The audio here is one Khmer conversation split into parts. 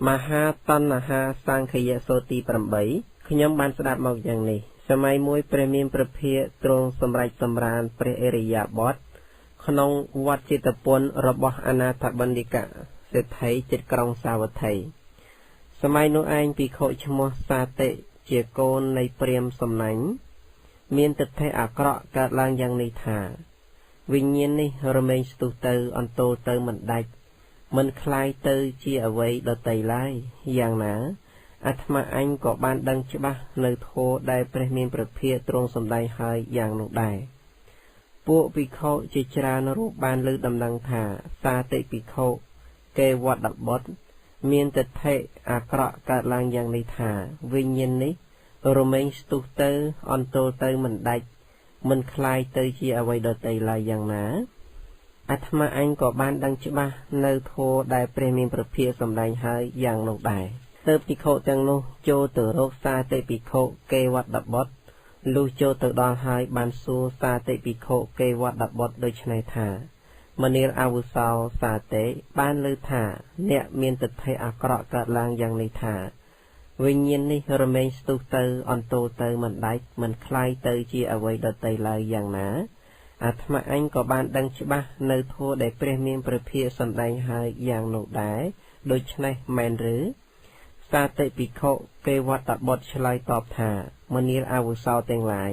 มหาตันหาสังขยโสติปรมใบขยมบานสดับมาอย่างนี้สมัยมวยประมีประเภทตรงสมรัยสมรานประเอริยาบดขนงวัดจิตปนระบอนาถบันดิกะเศรษฐีจิตกรองสาวไทยสมัยโนเองปีโคชมสาเตเจโกนในเปรียมสมนังเมียนติดไทยอักระกาลางยังในถาวิญญาณนี้รเมงสตุเตอร์อันโตเตอร์มันได้มันคลายเตอร์เจียไว้ดอไตไลอย่างหนาอาตมาอันก็บานดังฉบับในโทได้ประมีประเภทตรงสมได้หายอย่างลงได้พวกปีเขาจิจารณรูปบานลือดำดังถาซาติปีเขาเกวัดดับบดเมียนติดไทยอักระกาลางยังในถาวิญญาณนี้รเมงสตุเตอร์อันโตเตอร์มันได้มันคลายเตยเจียไว้ดอไตไลอย่างหนาอาตมาอันก็บานดังฉบับในโทได้ประมีประเภทสมได้หายอย่างลงได้เติบปีโคจังโนโจเตอโรกซาเตปีโคเกวัดดับบดลูโจเตอดอนหายบานซูซาเตปีโคเกวัดดับบดโดยชนัยธามณีอาวุสาวซาเตบ้านลือธาเนี่ยเมียนติดไทยอักระกาลางอย่างในธาวิญญาณนี้รเมงสตุเตอร์อันโตเตอร์มันได้มันคลายเตอร์เจียเอาไว้ดอไตไลอย่างหนาอาตมาอันก็บานดังฉบับในโทได้เปรียบเมียนประเภทสมได้หายอย่างโนได้โดยชนัยแมนหรือซาเตปิโคเกวัตบดชลายตอบถามณีอาวุสาวเต็งหลาย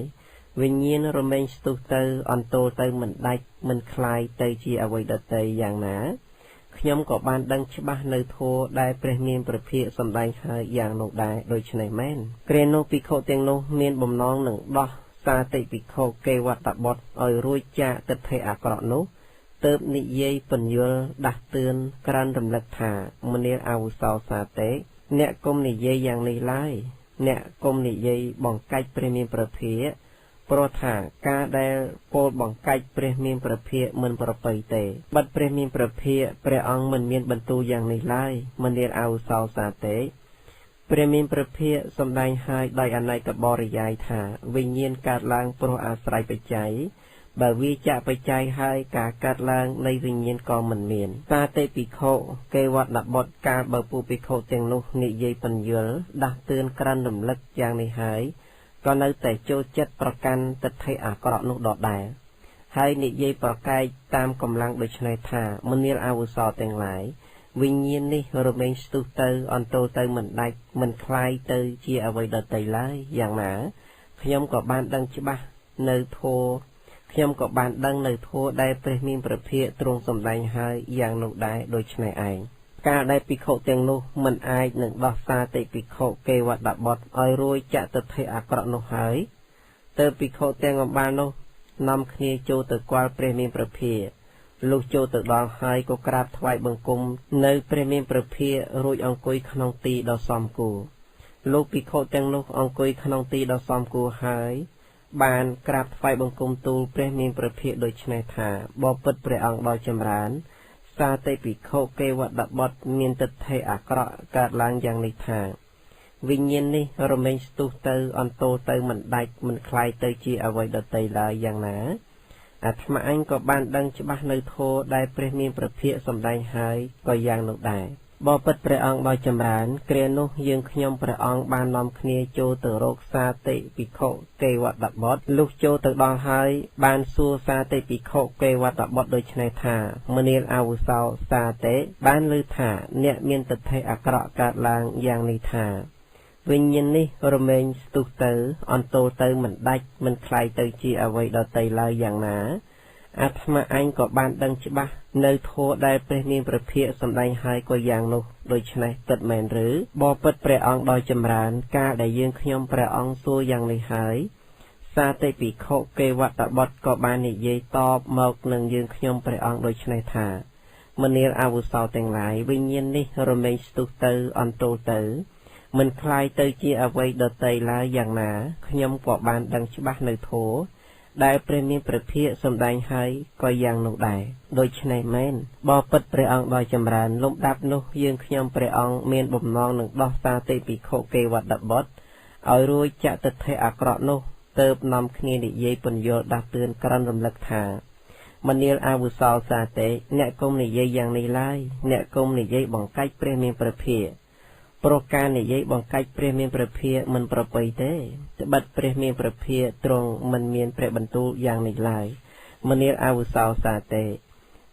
วิญญาณรเมงสตุเตอร์อันโตเตอร์มันได้มันคลายเตยจีเอาไว้ดอไตอย่างหนาขยมก็บานดังฉบับในโทได้เปรียบเมียนประเภทสมได้หายอย่างโนได้โดยชนัยแมนเกรโนปิโคเต็งโนเมียนบ่มน้องหนึ่งดอซาเตปิโคเกวัตบดอ่อยรุ่ยจ่าติดไทยอักระโนเติบนิเยปัญญลดักเตือนกรันดำลักถามณีอาวุสาวซาเตเนี่ยกรมนิเยอย่างในไล่เนี่ยกรมนิเยบ่งไก่เปรมีประเภทโปรถากาได้โปรบ่งไก่เปรมีประเภทมันประไปเตบัดเปรมีประเภทเปรองมันเมียนบรรตูอย่างในไล่มันเรียนเอาสาวสาเตเปรมีประเภทสมได้หายได้อันในกับบริยายถาวิญญาณการล้างโปรอาศัยไปใจบาวิจะไปใจให้กากัดลางในวิญญาณกองมันเมียนตาเตปิโคเกวัดดับบดกาบาปูปิโคเจงนุนิเยปัญญลดักเตือนกรันดำลึกอย่างในหายก็ในแต่โจเจ็ดประกันติดไทยอักระนุดอดได้ให้นิเยประกายตามกำลังโดยชนัยธามณีอาวุโสเต็งหลายวิญญาณนี้รเมงสตุเตอร์อันโตเตอร์มันได้มันคลายเตอร์เจียเอาไว้ดอไตไลอย่างหนาขยมกับบานดังฉบับในโทขยมกับบานดังในโทได้เปรียบมีประเภทตรงสมได้หายอย่างโนได้โดยชนัยไอการได้ปิโคเตียงนุมันอายหนึ่งดอกซาเตปิโคเกวัดดับบดอ้อยรุ่ยจะติดไทยอักระนุหายเตอปิโคเตียงบานนุนำคณีโจตกวาลเปรียบมีประเภทลูกโจตดองหายก็กราบถวายบังคมในเปรียบมีประเภทรุ่ยองคุยขนมตีดอกซอมกูลูกปิโคเตียงนุองคุยขนมตีดอกซอมกูหายบานกราบไฟบังคมตูเปรียบมีประเภทโดยชนัยธาบอปิดเปรียองดอยจำรานซาเตปิโคเกวัดดับบดเมียนติดไทยอักระกาดล้างอย่างในทางวิญญาณนี้รเมงสตุเตอร์อันโตเตอร์มันได้มันคลายเตยจีเอาไว้ดอไตลายอย่างหนาอาตมาอันก็บานดังฉบับในโทได้เปรียบมีประเภทสมได้หายก็อย่างนกได้บอปิดเปรียองดอยจำรานเกรนุยืงขยมเปรียองบานนอมคเนียโจเตอโรกซาเตปิโคเกวัดดับบดลูกโจเตอดองหายบานซัวซาเตปิโคเกวัดดับบดโดยชนัยธามณีอาวุสาวซาเตบ้านลือถาเนี่ยเมียนติดไทยอักระกาดลางอย่างในธาวิญญาณนี้รเมงสตุเตอร์อันโตเตอร์มันได้มันคลายเตยจีเอาไว้ดอไตลายอย่างหนาอาตมาอันก็บานดังฉบับในโทได้เปรียบมีประเภทสมได้หายก็อย่างนุโดยชนัยติดแมนหรือบอปิดเปรียองดอยจำรานกาได้ยืงขยมเปรียองซัวอย่างในหายซาเตปิโคเกวัตบดก็บานนิเยตอบหมอกหนึ่งยืงขยมเปรียองโดยชนัยธามณีอาวุโสเต็งหลายวิญญาณนี้รเมงสตุเตอร์อันโตเตอร์มันคลายเตยจีเอาไว้ดอไตลายอย่างหนาขยมก็บานดังฉบับในโทได้เปรียบมีประเภทสมได้หายก็อย่างนุได้โดยชนัยแมนบอปิดเปรียองดอยจำรานลมดับนุยืงขยมเปรียองเมียนบ่มน้องหนึ่งดอกซาเตปิโคเกวัดดับบดเอารุ่ยจะติดไทยอักระนุเติบนำคณีนิเยปัญโยดักเตือนกรันรำลึกถามณีอาวุสาวซาเตเนี่ยกรมนิเยอย่างในไล่เนี่ยกรมนิเยบ่งไก่เปรียมีประเภท ប្រការនិយាយបង្កាច់ព្រះមានព្រះភិយមិនប្រពៃទេត្បិតព្រះមានព្រះភិយទ្រង់មិនមានព្រះបន្ទូលយ៉ាងនេះឡើយមនាលអវុសោសាទេ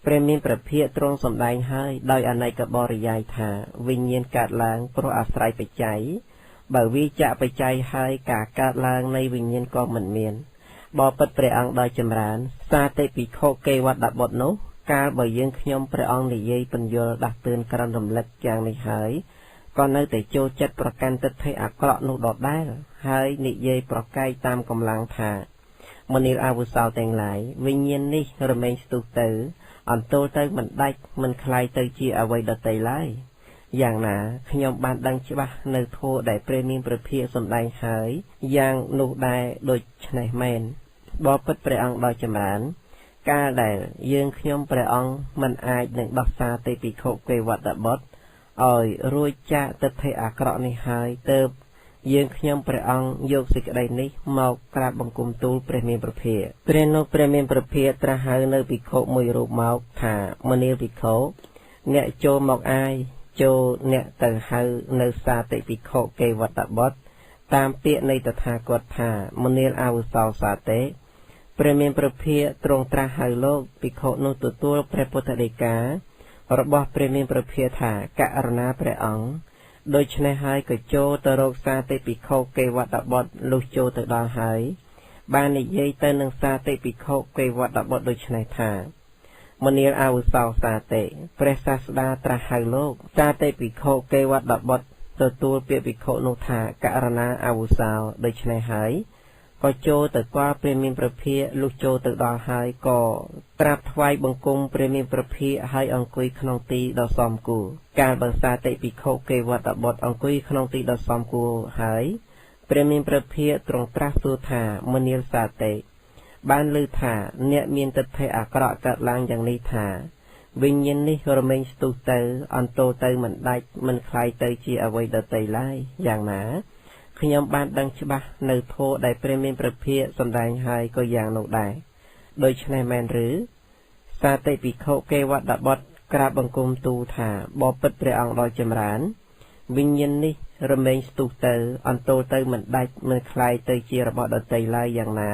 ព្រះមានព្រះភិយទ្រង់សម្ដែងហើយដោយអនេកបរិយាយថាវិញ្ញាណកើតឡើងព្រោះអាស្រ័យបច្ច័យបើវាចាក់បច្ច័យហើយការកើតឡើងនៃវិញ្ញាណក៏មិនមានបបិទ្ធព្រះអង្គដោយចម្រើនសាទេភិក្ខុកេវតបុត្រនោះកាលបើយើងខ្ញុំព្រះអង្គនិយាយបញ្យលដាស់តឿនក្រំរំលឹកយ៉ាងនេះហើយក៏នៅតែចូលចិត្តប្រកាន់ទិដ្ឋិអាក្រក់នោះដដែលហើយនិយាយប្រកែកតាមកម្លាំងថាមនាលអវុសោទាំងឡាយវិញ្ញាណនេះរមែងស្ទុះទៅអន្ទោលទៅមិនដាច់មិនคล้ายទៅជាអ្វីដទៃឡើយយ៉ាងណាខ្ញុំបានដឹងច្បាស់នៅធម៌ដែលព្រះមានព្រះភិយសម្ដែងហើយយ៉ាងនោះដែរដូចនេះមែនបបិទ្ធព្រះអង្គដោយចម្រើនកាលដែលយើងខ្ញុំព្រះអង្គមិនអាចនឹងដោះសារទេភិក្ខុកេវតបុត្រឲ្យរួចចាកទិដ្ឋិអាក្រក់នេះហើយទើបយើងខ្ញុំព្រះអង្គយកសេចក្តីនេះមកក្រាបបង្គំទូលព្រះមានព្រះភិយព្រះនោះព្រះមានព្រះភិយត្រាស់ហៅនៅភិក្ខុមួយរូបមកថាមនាលភិក្ខុអ្នកចូលមកអាយចូលអ្នកទៅហៅនៅសាតិភិក្ខុកេវតបុត្រតាមពាក្យនៃតថាគតថាមនាលអវុសោសាទេព្រះមានព្រះភិយទ្រង់ត្រាស់ហៅលោកភិក្ខុនោះទទួលព្រះពុទ្ធដីការបស់ព្រះមានព្រះភិយថាករណាព្រះអង្គដូច្នេះហើយក៏ចូលទៅរកសាតិភិក្ខុកេវតបុត្រលុះចូលទៅដល់ហើយបាននិយាយទៅនឹងសាតិភិក្ខុកេវតបុត្រដូច្នេះថាមនាលអវុសោសាទេព្រះសាស្តាត្រាស់ហៅលោកសាតិភិក្ខុកេវតបុត្រទទួលពាក្យភិក្ខុនោះថាករណាអវុសោដូច្នេះហើយក៏ចូលទៅគាល់ព្រះមានព្រះភិយលុះចូលទៅដល់ហើយក៏ត្រាប់ថ្វាយបង្គំព្រះមានព្រះភិយហើយអង្គុយក្នុងទីដ៏សមគួរកាលបើសាតិភិក្ខុកេវតបុត្រអង្គុយក្នុងទីដ៏សមគួរហើយព្រះមានព្រះភិយទ្រង់ត្រាស់សួរថាមនាលសាតិបានឮថាអ្នកមានទិដ្ឋិអាក្រក់កើតឡើងយ៉ាងនេះថាវិញ្ញាណនេះរមែងស្ទុះទៅអន្ទោលទៅមិនដាច់មិនคล้ายទៅជាអ្វីដទៃឡើយយ៉ាងណាខ្ញុំបានដឹងច្បាស់នៅធម៌ដែលព្រះមានព្រះភិយសម្ដែងហើយក៏យ៉ាងនោះដែរដូច្នេះមែនឬសាតិភិក្ខុកេវតបុត្រក្រាបបង្គំទូលថាបបិទ្ធព្រះអង្គដ៏ចម្រើនវិញ្ញាណនេះរមែងស្ទុះទៅអន្ទោលទៅមិនដាច់មិនคล้ายទៅជារបស់ដទៃឡើយយ៉ាងណា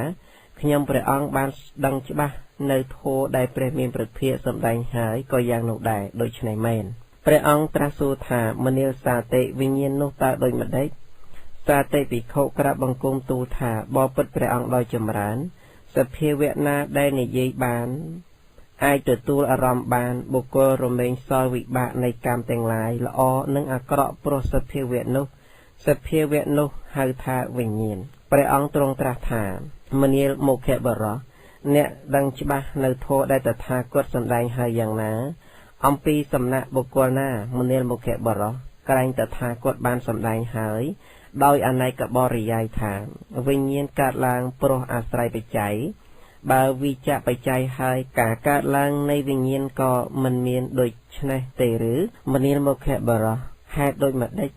ខ្ញុំព្រះអង្គបានដឹងច្បាស់នៅធម៌ដែលព្រះមានព្រះភិយសម្ដែងហើយក៏យ៉ាងនោះដែរដូច្នេះមែនព្រះអង្គត្រាស់សួរថាមនាលសាតិវិញ្ញាណនោះតើដូចម្ដេចសាតិភិក្ខុក្រាបបង្គំទូលថាបបិទ្ធព្រះអង្គដោយចម្រើនសភាវៈណាដែលនិយាយបានអាចទទួលអារម្មណ៍បានបុគ្គលរមែងសល់វិបាកនៃកម្មទាំងឡាយល្អនិងអាក្រក់ព្រោះសភាវៈនោះហៅថាវិញ្ញាណព្រះអង្គទ្រង់ត្រាស់ថាមនាលមុខបរោះអ្នកដឹងច្បាស់នៅធម៌ដែលតថាគតសម្ដែងហើយយ៉ាងណាអំពីសំណាក់បុគ្គលណាមនាលមុខបរោះក្រែងតថាគតបានសម្ដែងហើយដោយអនេកបរិយាយថាវិញ្ញាណកើតឡើងព្រោះអាស្រ័យបច្ច័យបើវិជ្ជបច្ច័យហើយការកើតឡើងនៃវិញ្ញាណក៏មិនមានដូចនេះទេឬមនាលមុខបរោះហេតុដូចម្ដេច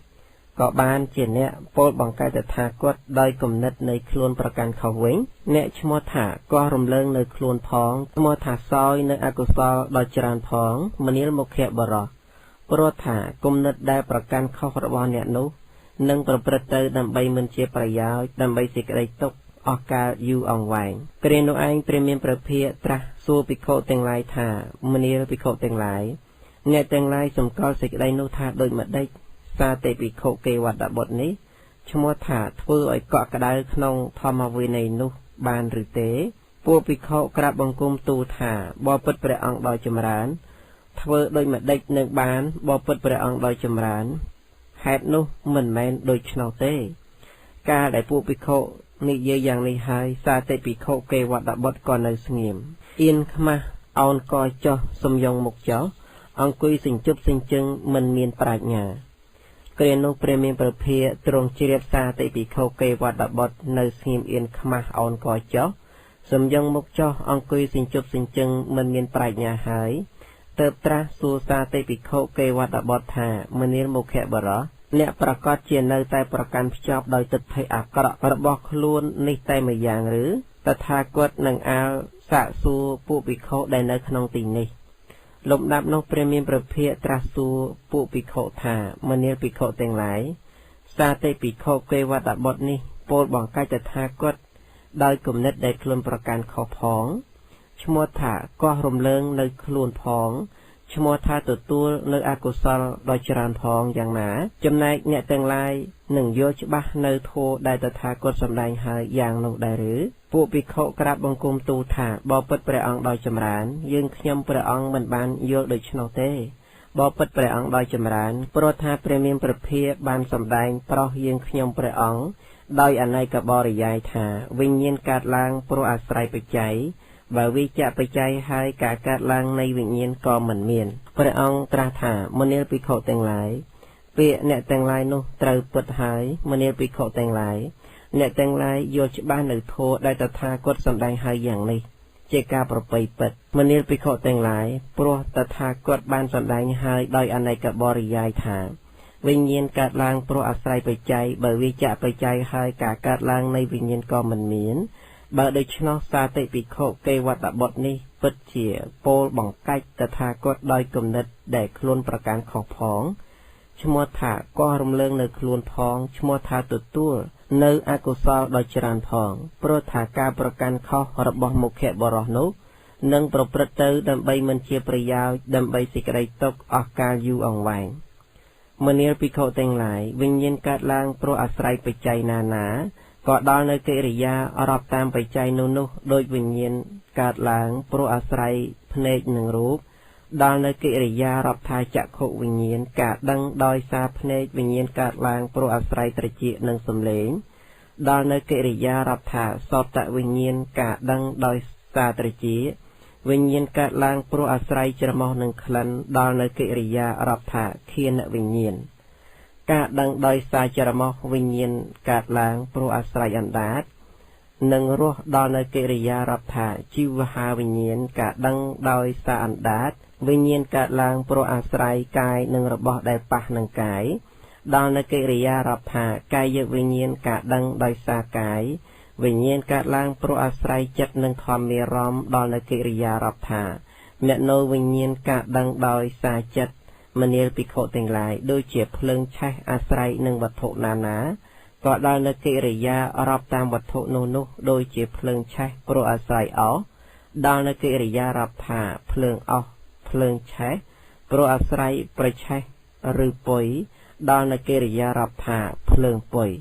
ក៏បានជាអ្នកពោលបង្កើតតថាគតដោយគំនិតនៃខ្លួនប្រកាន់ខុសវិញអ្នកឈ្មោះថាក៏រំលើងនៅខ្លួនផងឈ្មោះថាសោយនៅអកុសលដ៏ច្រើនផងមនាលមុខបរោះព្រោះថាគំនិតដែលប្រកាន់ខុសរបស់អ្នកនោះនឹងប្រព្រឹត្តទៅដើម្បីមិនជាប្រយោជន៍ដើម្បីសេចក្តីទុក្ខអស់កាលយូរអង្វែងគ្រានោះឯងព្រះមានព្រះភិយត្រាស់សួរភិក្ខុទាំងឡាយថាមនាលភិក្ខុទាំងឡាយអ្នកទាំងឡាយសម្គាល់សេចក្តីនោះថាដូចម្ដេចសាតិភិក្ខុកេវតបុត្រនេះឈ្មោះថាធ្វើឲ្យកក់ក្ដៅក្នុងធម្មវិន័យនោះបានឬទេពួកភិក្ខុក្រាបបង្គំទូលថាបបិទ្ធព្រះអង្គដ៏ចម្រើនធ្វើដូចម្ដេចនឹងបានបបិទ្ធព្រះអង្គដ៏ចម្រើនហេតុនោះមិនមែនដូច្នោះទេកាលដែលពួកភិក្ខុនិយាយយ៉ាងនេះហើយសាតិភិក្ខុកេវតបុត្រក៏នៅស្ងៀមអៀនខ្មាស់អោនកចុះសំយងមុខចុះអង្គុយសេញជប់សេញជឹងមិនមានប្រាជ្ញាគ្រានោះព្រះមានព្រះភិយទ្រង់ជ្រាបសាតិភិក្ខុកេវតបុត្រនៅស្ងៀមអៀនខ្មាស់អោនកចុះសំយងមុខចុះអង្គុយសេញជប់សេញជឹងមិនមានប្រាជ្ញាហើយទើបត្រាស់សួរសាតិភិក្ខុកេវតបុត្រថាមនាលមុខបរោះអ្នកប្រកាសជានៅតែប្រកាន់ភ្ជាប់ដោយទិដ្ឋិអាក្រក់របស់ខ្លួននេះតែម្យ៉ាងឬតថាគតនឹងអាលសាកសួរពួកភិក្ខុដែលនៅក្នុងទីនេះ ลมดับนกเปรมีประเภทตรัสตูปุปิโคธามเนียปิโคเต็งหลายซาเตปิโคเกวัตบทนี้โปรดบอกใกล้จะทากดได้กลุ่มเน็ตได้คลุนประการขอพองชมัวถาก็รมเลิงในคลุนพองชมัวถาตัวตัวในอากุศลโดยจรานพองอย่างหนาจำนายเนี่ยเต็งลายหนึ่งโยชบะในโทได้ตถากดสำแดงหายอย่างลงได้หรือปุปิโคกราบบังกุมตูถาบอปิดประองโดยจำรานยืนขยมประองเหมือนบานโยโดยชนเตบอปิดประองโดยจำรานโปรธาเปรมีประเภทบานสำแดงเพราะยืนขยมประองโดยอันในกับบริยายถาวิญญาณการล้างโปรอาศัยปัจจัยบ่าวิจะปัจจัยให้การล้างในวิญญาณก็เหมือนเมียนพระองค์ตรัสถามเนียปิโคเต็งหลายเปียเนเต็งหลายนุตรเปิดหายมเนียปิโคเต็งหลายเนเต็งหลายโยชบ้านหรือโทได้ตถากดสำแดงหายอย่างนี้เจกาประไปเปิดมเนียปิโคเต็งหลายโปรตถากดบ้านสำแดงหายโดยอันในกับบริยายถาวิญญาณการล้างโปรอาศัยปัจจัยบ่าวิจะปัจจัยให้การล้างในวิญญาณก็เหมือนเมียนบ่าโดยชนซาเตปิโคเกวัตบทนี้เปิดเฉียโปลบังไกตถากดโดยกำเนิดแดกคลุนประการของพองชมัวถาก็รำเลิงในคลุนพองชมัวถาตัวตัวในอากุศลโดยจรานพองโปรถาการประการข้อระบบมุขเขบรอนุนังประพฤติดำใบมันเชียประยาวดำใบสิกไรตกออกการยูอ่องแหวงมเนียปิโคเต็งหลายวิญญาณการล้างโปรอาศัยปัจจัยนานาก็ดอในกิริยารับตามปัจจัยนุโดยวิญญาณการล้างโปรอาศัยพเนจหนึ่งรูปดอในกิริยารับทายจักขวิญญาณกาดดังโดยซาพเนจวิญญาณการล้างโปรอาศัยตรจิหนึ่งสมเลงดอในกิริยารับทาสอบตะวิญญาณกาดดังโดยซาตรจิวิญญาณการล้างโปรอาศัยจรมหนึ่งคลันดอในกิริยารับทาเคียนวิญญาณกาดังโดยสายจรมวิญญาณกาดล้างโปรอาศัยอันดาดหนึ่งรูปดอในกิริยารับถาจิวหาวิญญาณกาดังโดยสาอันดาดวิญญาณกาดล้างโปรอาศัยกายหนึ่งระบบได้ปะหนึ่งกายดอในกิริยารับถากายวิญญาณกาดังโดยสากายวิญญาณกาดล้างโปรอาศัยจัดหนึ่งทอมมีร้อมดอในกิริยารับถาเนโนวิญญาณกาดังโดยสาจัดมเนียปิโคเต็งหลายโดยเจียเพลิงใช้อาศัยหนึ่งวัตถุนานาก็ได้ในกิริยารับตามวัตถุโนนุโดยเจียเพลิงใช้โปรอาศัยอ๋อได้ในกิริยารับถาเพลิงอ๋อเพลิงใช้โปรอาศัยประใช้หรือป่วยได้ในกิริยารับถาเพลิงป่วย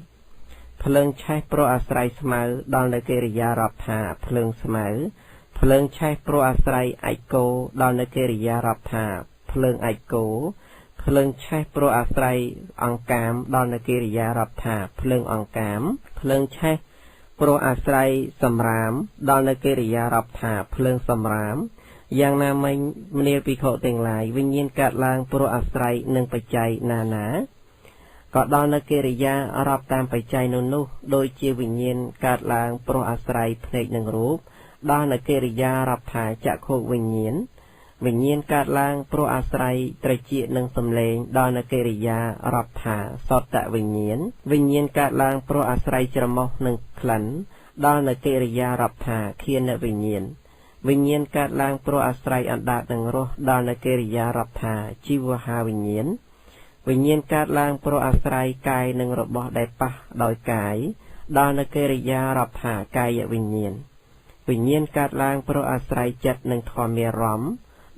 เพลิงใช้โปรอาศัยเสมอได้ในกิริยารับถาเพลิงเสมอเพลิงใช้โปรอาศัยไอโกได้ในกิริยารับถาเพลิงไอโกเพลิงใช้โปรอาศัยอังกามดอนกิริยารับถาเพลิงอังกามเพลิงใช้โปรอาศัยสำรามดอนกิริยารับถาเพลิงสำรามอย่างนาไม่มเนียปิโคเต็งหลายวิญญาณกัดลางโปรอาศัยหนึ่งปัจจัยนานาก็ดอนกิริยารับตามปัจจัยนุโดยเจวิญญาณกัดลางโปรอาศัยเพลงหนึ่งรูปดอนกิริยารับถาจะโควิญญาณวิญญาณการล้างโปรอาศัยตรจิหนึ่งสำเลงดอนกิริยารับถาสอดตะวิญญาณการล้างโปรอาศัยจรมหนึ่งคลันดอนกิริยารับถาเคียนวิญญาณการล้างโปรอาศัยอันดาหนึ่งโรดอนกิริยารับถาจิวหาวิญญาณการล้างโปรอาศัยกายหนึ่งระบบได้ปะโดยกายดอนกิริยารับถากายวิญญาณการล้างโปรอาศัยจัดหนึ่งทอมเมรอม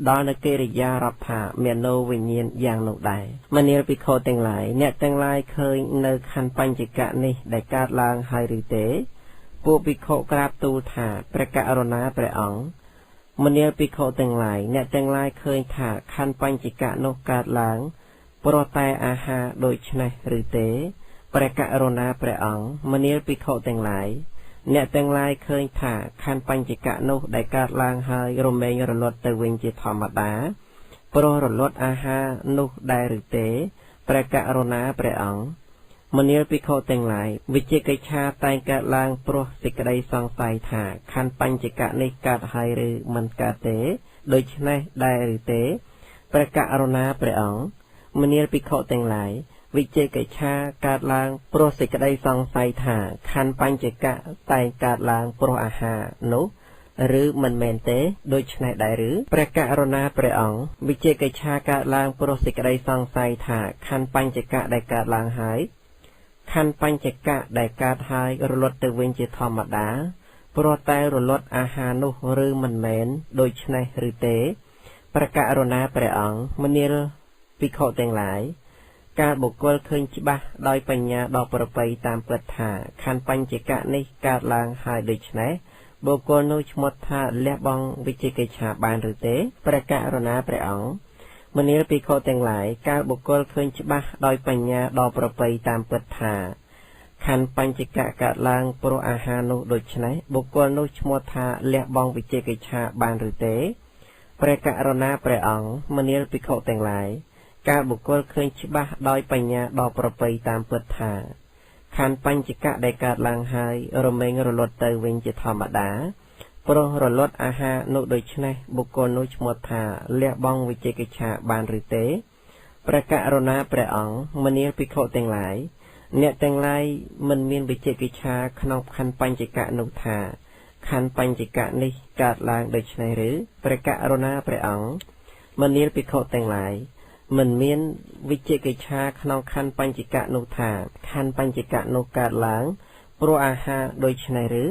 ดอนกิริยารับถาเมียนโนวิญญาณอย่างหนุได้มเนียปิโคเต็งหลายเนี่ยเต็งหลายเคยในคันปัญจิกะนี่ได้การล้างไฮริเตปูปิโคกราบตูถาประกาศรณาประองมเนียปิโคเต็งหลายเนี่ยเต็งหลายเคยถาคันปัญจิกะนกการล้างโปรไตอาหาโดยชนะหรือเตประกาศรณาประองมเนียปิโคเต็งหลายเนี่ยเต็งลายเคยถ่าคันปัญจิกะนุได้การล้างหายรมเมงรลดตะเวงจิตธรรมดาโปรรลดอาหานุได้หรือเตประกาศรณาประองมเนียปิโคเต็งลายวิจิกิชาไตการล้างโปรสิกไดสองไซถ่าคันปัญจิกะในการหายหรือมันกาเตโดยชนะได้หรือเตประกาศรณาประองมเนียปิโคเต็งลายวิจิกิชาการล้างโปรสิกได้สองไซถาคันปัญจิกะไตการล้างโปรอาหานุ หรือมันแมนเตโดยชนะได้หรือประกาศรณาประองวิเจกิชาการล้างโปรสิกได้สองไซถาคันปัญจกะได้การล้างหายคันปัญจกะได้การหายรลดเตวินจิธรรมดาโปรแต่รลดอาหารนุหรือมันแมนโดยชนะหรือเตประกาศรณาประองมณีลปิโคแต่งหลายการบุกกลเคยจิบะโดยปัญญาดอกประไปตามเปิดถาคันปัญจกะในการล้างหายโดยชนะบุกกลนุชมดธาและบองวิจิกิชาบานหรือเตประกาศรณาประองมณีลปิโคแต่งหลายการบุกกลเคยจิบะโดยปัญญาดอกประไปตามเปิดถาคันปัญจกะการล้างโปรอาหารนุโดยชนะบุกกลนุชมดธาและบองวิจิกิชาบานหรือเตประกาศรณาประองมณีลปิโคแต่งหลายการบุกกลเคยชิบะโดยปัญญาดอกประไปตามเปิดถาคันปัญจกะได้การล้างหายรเมงรลดเตวินจิธรรมดาโปรรลดอาหารนุโดยชนะบุกกลนุชมดธาเลียบองวิจิกิชาบานหรือเตประกาศรณาประองมณีลปิโคแต่งหลายเนแต่งหลายมันมีวิจิกิชาขนมคันปัญจกะนุธาคันปัญจกะนี้การล้างโดยชนะหรือประกาศรณาประองมณีลปิโคแต่งหลายมันมีวิจิกิชาขนมคันปัญจกะนุธาคันปัญจกะนุการล้างโปรอาหารโดยชนะหรือ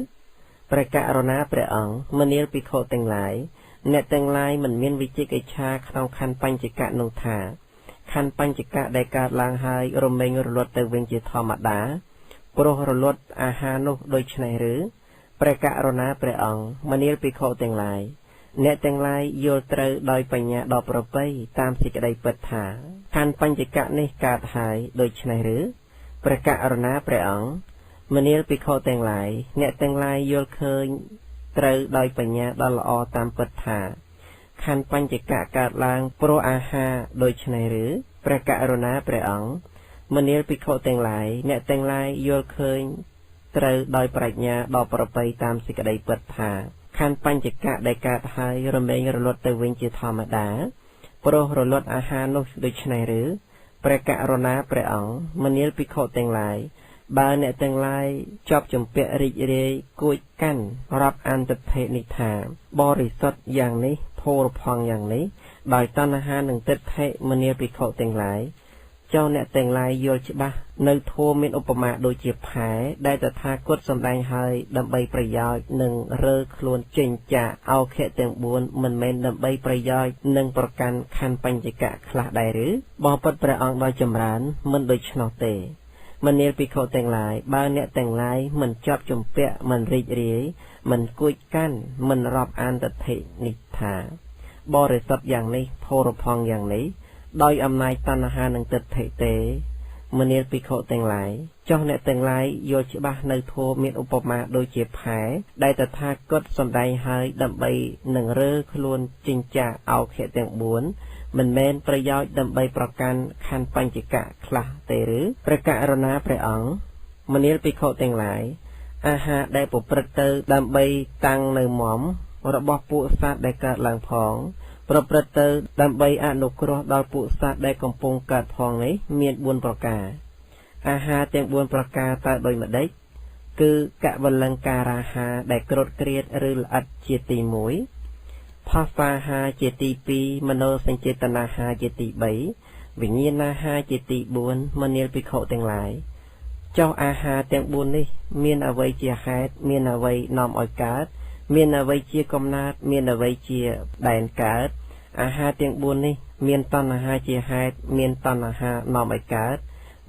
ประกาศรณาประองมณีลปิโคแต่งหลายเนแต่งหลายมันมีวิจิกิชาขนมคันปัญจกะนุธาคันปัญจกะได้การล้างหายรเมงรลดเตวินจิธรรมดาโปรรลดอาหารนุโดยชนะหรือประกาศรณาประองมณีลปิโคแต่งหลายเนแต่งหลายโยตรโดยปัญญาดอกประไปตามสิกได้เปิดถาคันปัญจกะนี้การหายโดยชนะหรือประกาศรณาประองมณีลปิโคแต่งหลายเนแต่งหลายโยเคยตรโดยปัญญาดอกละอตามเปิดถาคันปัญจกะการล้างโปรอาหารโดยชนะหรือประกาศรณาประองมณีลปิโคแต่งหลายเนแต่งหลายโยเคยตรโดยปรัชญาดอกประไปตามสิกได้เปิดถาคันปัญจกะได้การหายรเมงรลดเตวินจิธรรมดาโปรรลดอาหารนุโดยชนะหรือประกาศรณาประองมณีลปิโคแต่งหลายบาเนแต่งหลายจอบจมเปริเรกุยกันรับอันตเทนิธาบริสุทธิ์อย่างนี้โพรพองอย่างนี้โดยตัณหาหนึ่งเตเทมณีลปิโคแต่งหลายเจ้าเนแต่งหลายโยชบะในโทมีอุปมาโดยเจียบแผลได้แต่ทากดสำแดงให้ดำใบประยอยหนึ่งเรือคลวนเจนจะเอาแค่เตียงบุญมันเมนดำใบประยอยหนึ่งประกันคันปัญจกะคลาได้หรือบอปัดประองโดยจำรานมันโดยชนเตมันเนรปิโคแต่งหลายบ้านเนแต่งหลายมันจอบจมเปะมันริเรียมันกุยกันมันรอบอันตเทนิธาบริสุทธิ์อย่างนี้โพรพองอย่างนี้โดยอำนาจตัณหาหนึ่งติดเทเตมณีลปิโคแต่งหลายเจ้าเนแต่งหลายโยชบะในโทมีอุปมาโดยเจียบแผลได้แต่ทากดสำแดงให้ดำใบหนึ่งเรือคลวนจิงจะเอาแค่เตียงบุญมันเมนประยอยดำใบประกันคันปัญจกะคลาเตหรือประกาศรณาประองมณีลปิโคแต่งหลายอาหารได้ปุปรเตอดำใบตังในหมอมระบบปุสัตได้เกิดหลังพองประเตอดำใบอนุเคราะห์ดาวปุสัตได้กำปงเกิดพองนี้เมียนบุญประกาอาหารเตียงบุญประกาตาโดยมาได้คือกะวัลังการาหาได้กรดเกลียดหรืออัดเจตีมวยภาษาหาเจตีปีมโนสังเจตนาหาเจตีใบวิญญาณหาเจตีบุญมณีลปิโคแต่งหลายเจ้าอาหารเตียงบุญนี่เมียนเอาไว้เจียแฮดเมียนเอาไว้นอมออยกาดเมียนเอาไว้เจียกอมนาดเมียนเอาไว้เจียแดนกาดอาหารเตียงบุญนี่เมียนตันอาหารเจียแฮดเมียนตันอาหารนอมออยกาด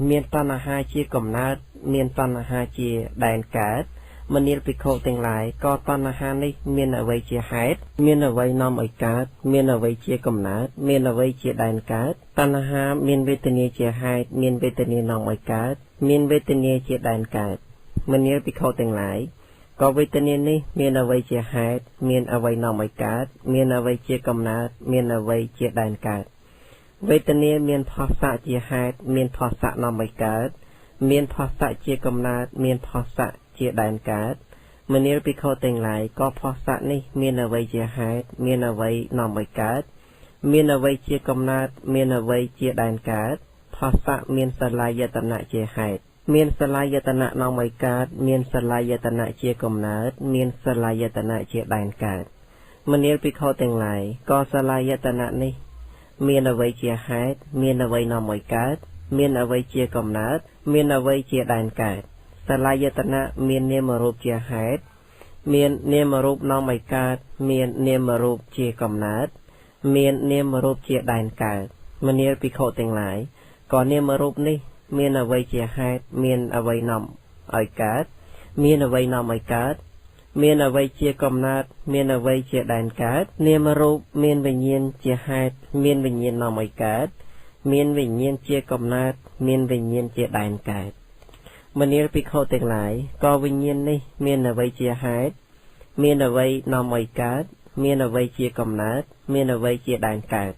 เมียนตันอาหารเจียกอมนาดเมียนตันอาหารเจียแดนกาดมณีลปิโคแต่งหลายก็ตันอาหารนี่เมียนเอาไว้เจียแฮดเมียนเอาไว้นอมออยกาดเมียนเอาไว้เจียกอมนาดเมียนเอาไว้เจียแดนกาดตันอาหารเมียนเวทเนียเจียแฮดเมียนเวทเนียนอมออยกาดเมียนเวทเนียเจียแดนกาดมณีลปิโคแต่งหลายก็เวทเนียนี่เมียนเอาไว้เจียแฮดเมียนเอาไว้นอมออยกาดเมียนเอาไว้เจียกอมนาดเมียนเอาไว้เจียแดนกาดเวทเนียเมียนภาษาเจียแฮดเมียนภาษานอมออยกาดเมียนภาษาเจียกอมนาดเมียนภาษาเจียแดนกาดมณีลปิโคแต่งหลายก็ภาษานี่เมียนเอาไว้เจียแฮดเมียนเอาไว้นอมออยกาดเมียนเอาไว้เจียกอมนาดเมียนเอาไว้เจียแดนกาดภาษาเมียนสลายตนะเจียแฮด មានសលายតនៈនាំឲ្យកើតមានសលายតនៈជាកំណើតមានសលายតនៈជាដែនកើតមនាលភិក្ខុទាំងឡាយក៏សលายតនៈនេះមានអ្វីជាហេតុមានអ្វីនាំឲ្យកើតមានអ្វីជាកំណើតមានអ្វីជាដែនកើតសលายតនៈមាននាមរូបជាហេតុមាននាមរូបនាំឲ្យកើតមាននាមរូបជាកំណើតមាននាមរូបជាដែនកើតមនាលភិក្ខុទាំងឡាយក៏នាមរូបនេះមានអ្វីជាហេតុមានអ្វីនាំឲ្យកើតមានអ្វីនាំឲ្យកើតមានអ្វីជាកំណើតមានអ្វីជាដែនកើតនាមរូបមានវិញ្ញាណជាហេតុមានវិញ្ញាណនាំឲ្យកើតមានវិញ្ញាណជាកំណើតមានវិញ្ញាណជាដែនកើតមនាលភិក្ខុទាំងឡាយក៏វិញ្ញាណនេះមានអ្វីជាហេតុមានអ្វីនាំឲ្យកើតមានអ្វីជាកំណើតមានអ្វីជាដែនកើត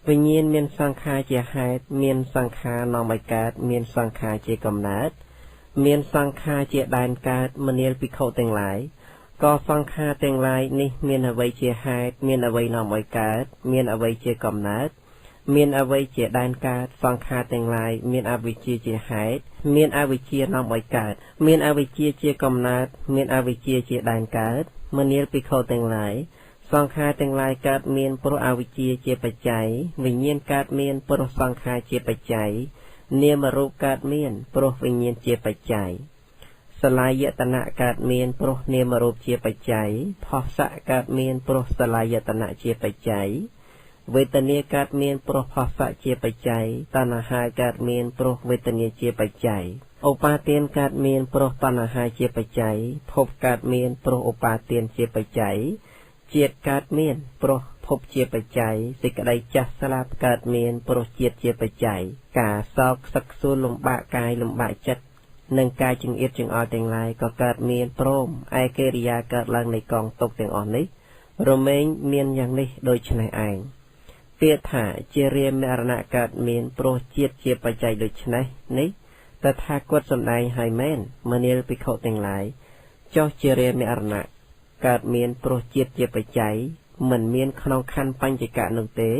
វិញ្ញាណមានសង្ខារជាហេតុមានសង្ខារនាំឲ្យកើតមានសង្ខារជាកំណើតមានសង្ខារជាដែនកើតមនាលភិក្ខុទាំងឡាយក៏សង្ខារទាំងឡាយនេះមានអ្វីជាហេតុមានអ្វីនាំឲ្យកើតមានអ្វីជាកំណើតមានអ្វីជាដែនកើតសង្ខារទាំងឡាយមានអវិជ្ជាជាហេតុមានអវិជ្ជានាំឲ្យកើតមានអវិជ្ជាជាកំណើតមានអវិជ្ជាជាដែនកើតមនាលភិក្ខុទាំងឡាយសង្ខារទាំងឡាយកើតមានព្រោះអវិជ្ជាជាបច្ច័យវិញ្ញាណកើតមានព្រោះសង្ខារជាបច្ច័យនាមរូបកើតមានព្រោះវិញ្ញាណជាបច្ច័យសលายតនៈកើតមានព្រោះនាមរូបជាបច្ច័យផស្សៈកើតមានព្រោះសលายតនៈជាបច្ច័យវេទនាកើតមានព្រោះផស្សៈជាបច្ច័យតណ្ហាកើតមានព្រោះវេទនាជាបច្ច័យឧបាទានកើតមានព្រោះតណ្ហាជាបច្ច័យភពកើតមានព្រោះឧបាទានជាបច្ច័យជាតិកើតមានព្រោះភពជាបច្ច័យសេចក្តីចាស់ស្លាប់កើតមានព្រោះជាតិជាបច្ច័យការសោកសឹកសួរលំបាកកាយលំបាកចិត្តនិងការចង្អៀតចង្អល់ទាំងឡាយក៏កើតមានព្រមឯកិរិយាកើតឡើងនៃកងទុកទាំងអស់នេះរមែងមានយ៉ាងនេះដូច្នេះឯងពាក្យថាជារាមរណៈកើតមានព្រោះជាតិជាបច្ច័យដូច្នេះនេះតថាគតសម្ដែងឲ្យមែនមនាលភិក្ខុទាំងឡាយចុះជារាមរណៈកើតមានព្រោះជាតិជាបច្ច័យមិនមានក្នុងខណ្ឌបញ្ចកៈនោះទេ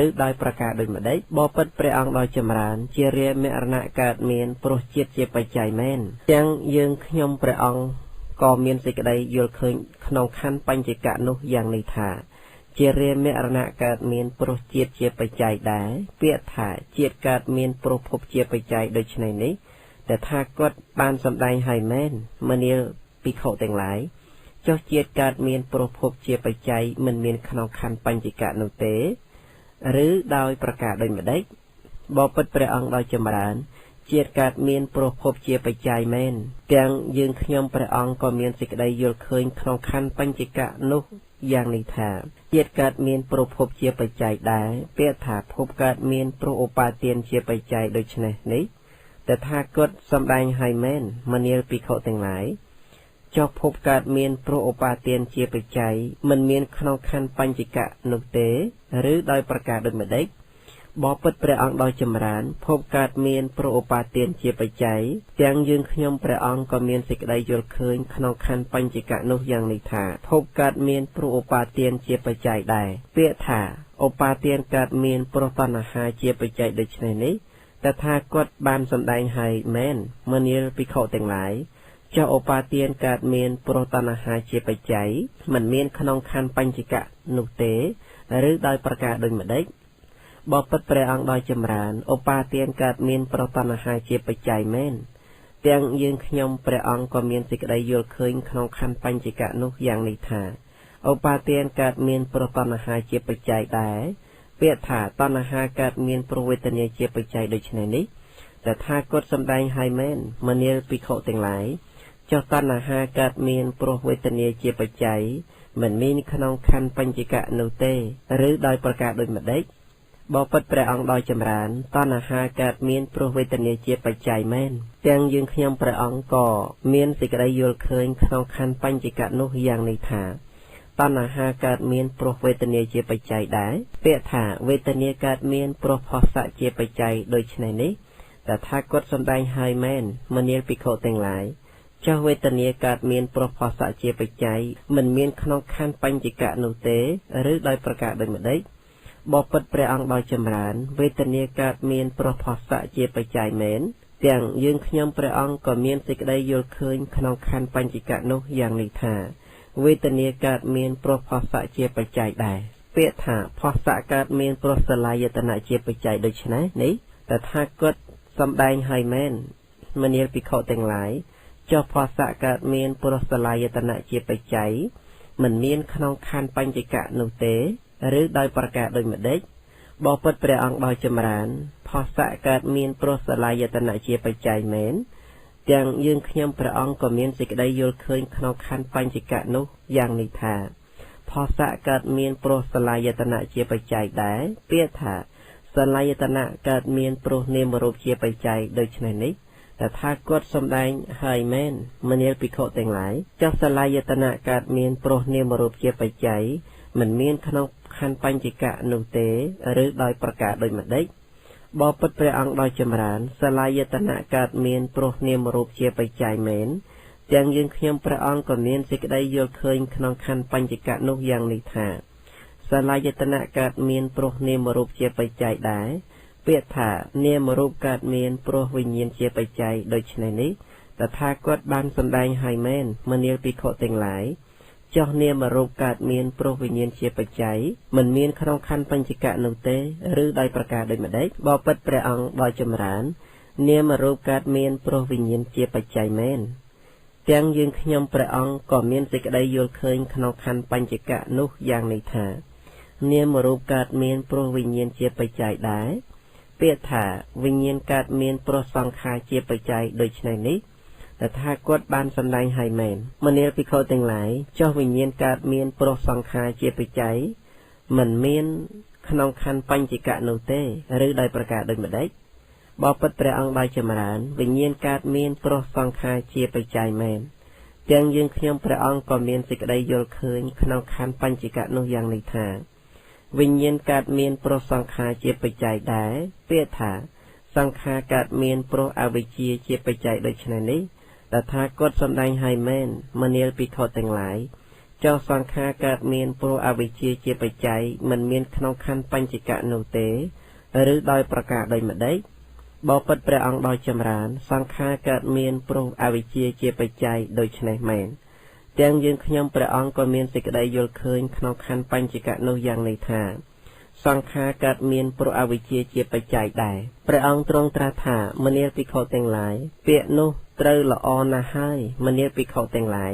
ឬដោយប្រការដូចម្ដេចបបិទ្ធព្រះអង្គដោយចម្រើនជារាមរណៈកើតមានព្រោះជាតិជាបច្ច័យមែនទាំងយើងខ្ញុំព្រះអង្គក៏មានសេចក្តីយល់ឃើញក្នុងខណ្ឌបញ្ចកៈនោះយ៉ាងនេះថាជារាមរណៈកើតមានព្រោះជាតិជាបច្ច័យដែរពាក្យថាជាតិកើតមានព្រោះភពជាបច្ច័យដូច្នេះនេះតែថាគាត់បានសម្ដែងឲ្យមែនមនាលភិក្ខុទាំងឡាយចុះជាតិកើតមានព្រោះភពជាបច្ច័យមិនមានក្នុងខណ្ឌបញ្ចកៈនោះទេឬដោយប្រការដូចម្ដេចបបិទ្ធព្រះអង្គដោយចម្រើនជាតិកើតមានព្រោះភពជាបច្ច័យមែនទាំងយើងខ្ញុំព្រះអង្គក៏មានសេចក្តីយល់ឃើញក្នុងខណ្ឌបញ្ចកៈនោះយ៉ាងនេះថាជាតិកើតមានព្រោះភពជាបច្ច័យដែរពាក្យថាភពកើតមានព្រោះឧបាទានជាបច្ច័យដូច្នេះនេះតែថាគតសម្ដែងឲ្យមែនមនាលភិក្ខុទាំងឡាយចុះភពកើតមានព្រោះឧបាទានជាបច្ច័យមិនមានក្នុងខណ្ឌបញ្ចកៈនោះទេឬដោយប្រការដូចម្ដេចបបិទ្ធព្រះអង្គដោយចម្រើនភពកើតមានព្រោះឧបាទានជាបច្ច័យទាំងយើងខ្ញុំព្រះអង្គក៏មានសេចក្តីយល់ឃើញក្នុងខណ្ឌបញ្ចកៈនោះយ៉ាងនេះថាភពកើតមានព្រោះឧបាទានជាបច្ច័យដែរពាក្យថាឧបាទានកើតមានព្រោះតណ្ហាជាបច្ច័យដូច្នេះនេះតថាគតបានសម្ដែងឲ្យមែនមនាលភិក្ខុទាំងឡាយចុះឧបាទានកើតមានព្រោះតណ្ហាជាបច្ច័យមិនមានក្នុងខណ្ឌបញ្ចកៈនោះទេឬដោយប្រការដូចម្ដេចបបិទ្ធព្រះអង្គដោយចម្រើនឧបាទានកើតមានព្រោះតណ្ហាជាបច្ច័យមែនទាំងយើងខ្ញុំព្រះអង្គក៏មានសេចក្តីយល់ឃើញក្នុងខណ្ឌបញ្ចកៈនោះយ៉ាងនេះថាឧបាទានកើតមានព្រោះតណ្ហាជាបច្ច័យដែរពាក្យថាតណ្ហាកើតមានព្រោះវេទនាជាបច្ច័យដូច្នេះនេះតែថាគតសម្ដែងឲ្យមែនមនាលភិក្ខុទាំងឡាយចុះតណ្ហាកើតមានព្រោះវេទនាជាបច្ច័យមិនមានក្នុងខណ្ឌបញ្ចកៈនោះទេឬដោយប្រការដូចម្ដេចបបិទ្ធព្រះអង្គដោយចម្រើនតណ្ហាកើតមានព្រោះវេទនាជាបច្ច័យមែនទាំងយើងខ្ញុំព្រះអង្គក៏មានសេចក្តីយល់ឃើញក្នុងខណ្ឌបញ្ចកៈនោះយ៉ាងនេះថាតណ្ហាកើតមានព្រោះវេទនាជាបច្ច័យដែរពាក្យថាវេទនាកើតមានព្រោះផស្សៈជាបច្ច័យដូច្នេះនេះតែថាគតសម្ដែងឲ្យមែនមនាលភិក្ខុទាំងឡាយចុះវេទនាកើតមានព្រោះផស្សៈជាបច្ច័យមិនមានក្នុងខណ្ឌបញ្ចកៈនោះទេឬដោយប្រការដូចម្ដេចបបិទ្ធព្រះអង្គដោយចម្រើនវេទនាកើតមានព្រោះផស្សៈជាបច្ច័យមែន ទាំងយើងខ្ញុំព្រះអង្គក៏មានសេចក្តីយល់ឃើញក្នុងខណ្ឌបញ្ចកៈនោះយ៉ាងនេះថាវេទនាកើតមានព្រោះផស្សៈជាបច្ច័យដែរពាក្យថាផស្សៈកើតមានព្រោះសលายតនៈជាបច្ច័យដូច្នេះនេះតថាគតសំដែងឲ្យមែនមនាលភិក្ខុទាំងឡាយចុះផស្សៈកើតមានព្រោះសលายតនៈជាបច្ច័យមិនមានក្នុងខណ្ឌបញ្ចកៈនោះទេឬដោយប្រការដូចម្ដេចបបិទ្ធព្រះអង្គដោយចម្រើនផស្សៈកើតមានព្រោះសលายតនៈជាបច្ច័យមែនទាំងយើងខ្ញុំព្រះអង្គក៏មានសេចក្តីយល់ឃើញក្នុងខណ្ឌបញ្ចកៈនោះយ៉ាងនេះថាផស្សៈកើតមានព្រោះសលายតនៈជាបច្ច័យដែរពាក្យថាសលายតនៈកើតមានព្រោះនាមរូបជាបច្ច័យដូច្នេះនេះតថាគតសំដែងហើយមែនមនាលភិក្ខុទាំងឡាយចុះសលายតនៈកើតមានព្រោះនាមរូបជាបច្ច័យមិនមានក្នុងខណ្ឌបញ្ចកៈនោះទេឬដោយប្រការដូចម្ដេចបបិទ្ធព្រះអង្គដោយចម្រើនសលายតនៈកើតមានព្រោះនាមរូបជាបច្ច័យមែនទាំងយើងខ្ញុំព្រះអង្គក៏មានសេចក្តីយល់ឃើញក្នុងខណ្ឌបញ្ចកៈនោះយ៉ាងនេះថាសលายតនៈកើតមានព្រោះនាមរូបជាបច្ច័យដែរពាក្យថានាមរូបកើតមានព្រោះវិញ្ញាណជាបច្ច័យដូច្នេះនេះតថាគតបានសម្ដែងឲ្យមែនមនាលភិក្ខុទាំងឡាយចុះនាមរូបកើតមានព្រោះវិញ្ញាណជាបច្ច័យមិនមានក្នុងខណ្ឌបញ្ចកៈនោះទេឬដោយប្រការដូចម្ដេចបបិទ្ធព្រះអង្គដោយចម្រើននាមរូបកើតមានព្រោះវិញ្ញាណជាបច្ច័យមែនទាំងយើងខ្ញុំព្រះអង្គក៏មានសេចក្តីយល់ឃើញក្នុងខណ្ឌបញ្ចកៈនោះយ៉ាងនេះថានាមរូបកើតមានព្រោះវិញ្ញាណជាបច្ច័យដែរពាក្យថាវិញ្ញាណកើតមានព្រោះសង្ខារជាបច្ច័យដូច្នេះនេះតថាគតបានសម្ដែងឲ្យមែនមនាលភិក្ខុទាំងឡាយចុះវិញ្ញាណកើតមានព្រោះសង្ខារជាបច្ច័យមិនមានក្នុងខណ្ឌបញ្ចកៈនោះទេឬដោយប្រការដូចម្ដេចបបិទ្ធព្រះអង្គដោយចម្រើនវិញ្ញាណកើតមានព្រោះសង្ខារជាបច្ច័យមែនទាំងយើងខ្ញុំព្រះអង្គក៏មានសេចក្តីយល់ឃើញក្នុងខណ្ឌបញ្ចកៈនោះយ៉ាងនេះថាវិញ្ញាណកើតមានព្រោះសង្ខារជាបច្ច័យដែរពាក្យថាសង្ខារកើតមានព្រោះអវិជ្ជាជាបច្ច័យដូច្នេះនេះតថាគតសម្ដែងឲ្យមែនមនាលភិក្ខុទាំងឡាយចុះសង្ខារកើតមានព្រោះអវិជ្ជាជាបច្ច័យមិនមានក្នុងខណ្ឌបញ្ចកៈនោះទេឬដោយប្រការដូចម្ដេចបបិទ្ធព្រះអង្គដោយចម្រើនសង្ខារកើតមានព្រោះអវិជ្ជាជាបច្ច័យដូច្នេះមែនទាំងយើងខ្ញុំព្រះអង្គក៏មានសេចក្តីយល់ឃើញក្នុងខណ្ឌបញ្ចកៈនោះយ៉ាងនេះថាសង្ខារកើតមានព្រោះអវិជ្ជាជាបច្ច័យដែរព្រះអង្គទ្រង់ត្រាស់ថាមនាលភិក្ខុទាំងឡាយពាក្យនោះត្រូវល្អណាស់ហើយមនាលភិក្ខុទាំងឡាយ